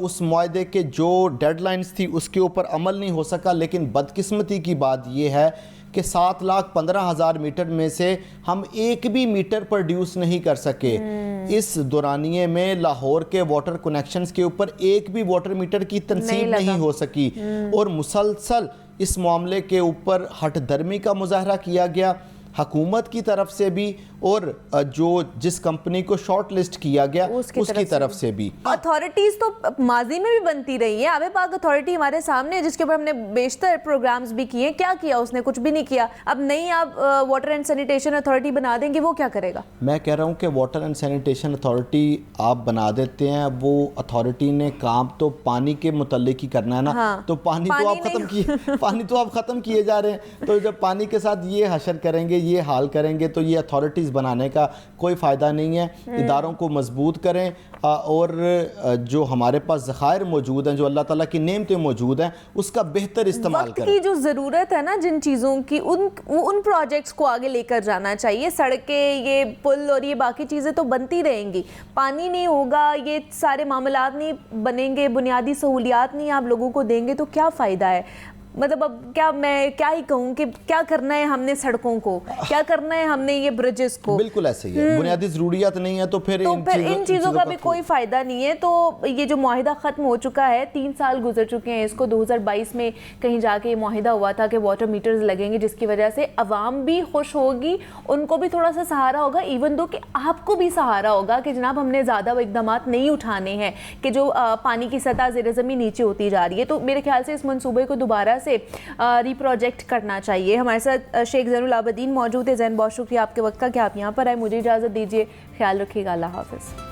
उस मुआहदे के जो डेडलाइंस थी उसके ऊपर अमल नहीं हो सका। लेकिन बदकिस्मती की बात यह है कि 7,15,000 मीटर में से हम एक भी मीटर प्रोड्यूस नहीं कर सके। इस दौरानिए में लाहौर के वाटर कनेक्शंस के ऊपर एक भी वाटर मीटर की तनसीब नहीं हो सकी, और मुसलसल इस मामले के ऊपर हठधर्मी का मुजाहरा किया गया। हुकूमत की तरफ से भी और जो जिस कंपनी को शॉर्ट लिस्ट किया गया उसकी तरफ से भी। अथॉरिटीज़ तो माजी में भी बनती रही है। आबे पाक अथॉरिटी हमारे सामने है, जिसके ऊपर हमने बेशतर प्रोग्राम्स भी किए। क्या किया उसने? कुछ भी नहीं किया। अब नई आप वाटर एंड सैनिटेशन अथॉरिटी बना देंगे, वो क्या करेगा? मैं कह रहा हूँ कि वाटर एंड सैनिटेशन अथॉरिटी आप बना देते हैं, वो अथॉरिटी ने काम तो पानी के मुतल्लिक ही करना है ना। हाँ। तो पानी तो आप ख़त्म किए पानी तो आप ख़त्म किए जा रहे हैं। तो जब पानी के साथ ये हशर करेंगे, ये हाल करेंगे, तो ये अथॉरिटीज़ बनाने का कोई फ़ायदा नहीं है। इदारों को मजबूत करें और जो हमारे पास ज़खायर मौजूद हैं, जो अल्लाह ताला की नेमतें मौजूद हैं, उसका बेहतर इस्तेमाल करें। की जो ज़रूरत है ना जिन चीज़ों की, उन प्रोजेक्ट्स को आगे लेकर जाना चाहिए। सड़कें, ये पुल और ये बाकी चीज़ें तो बनती रहेंगी। पानी नहीं होगा, ये सारे मामलात नहीं बनेंगे, बुनियादी सहूलियात नहीं आप लोगों को देंगे तो क्या फ़ायदा है? मतलब अब क्या मैं क्या ही कहूँ कि क्या करना है हमने सड़कों को, क्या करना है हमने ये ब्रिजेस को। बिल्कुल ऐसे ही है। बुनियादी ज़रूरियात नहीं है तो फिर इन चीज़ों का भी कोई फ़ायदा नहीं है। तो ये जो मुआहिदा ख़त्म हो चुका है, 3 साल गुजर चुके हैं इसको। 2022 में कहीं जाके ये मुआहिदा हुआ था कि वाटर मीटर्स लगेंगे, जिसकी वजह से अवाम भी खुश होगी, उनको भी थोड़ा सा सहारा होगा, इवन दो कि आपको भी सहारा होगा कि जनाब हमने ज़्यादा इक़दाम नहीं उठाने हैं कि जो पानी की सतह ज़ेर ज़मीन नीचे होती जा रही है। तो मेरे ख्याल से इस मनसूबे को दोबारा से रिप्रोजेक्ट करना चाहिए। हमारे साथ शेख ज़ैनुल आबदीन मौजूद है। ज़ैन, बहुत शुक्रिया आपके वक्त का कि आप यहाँ पर आए। मुझे इजाज़त दीजिए, ख्याल रखिएगा, अल्लाह हाफ़िज़।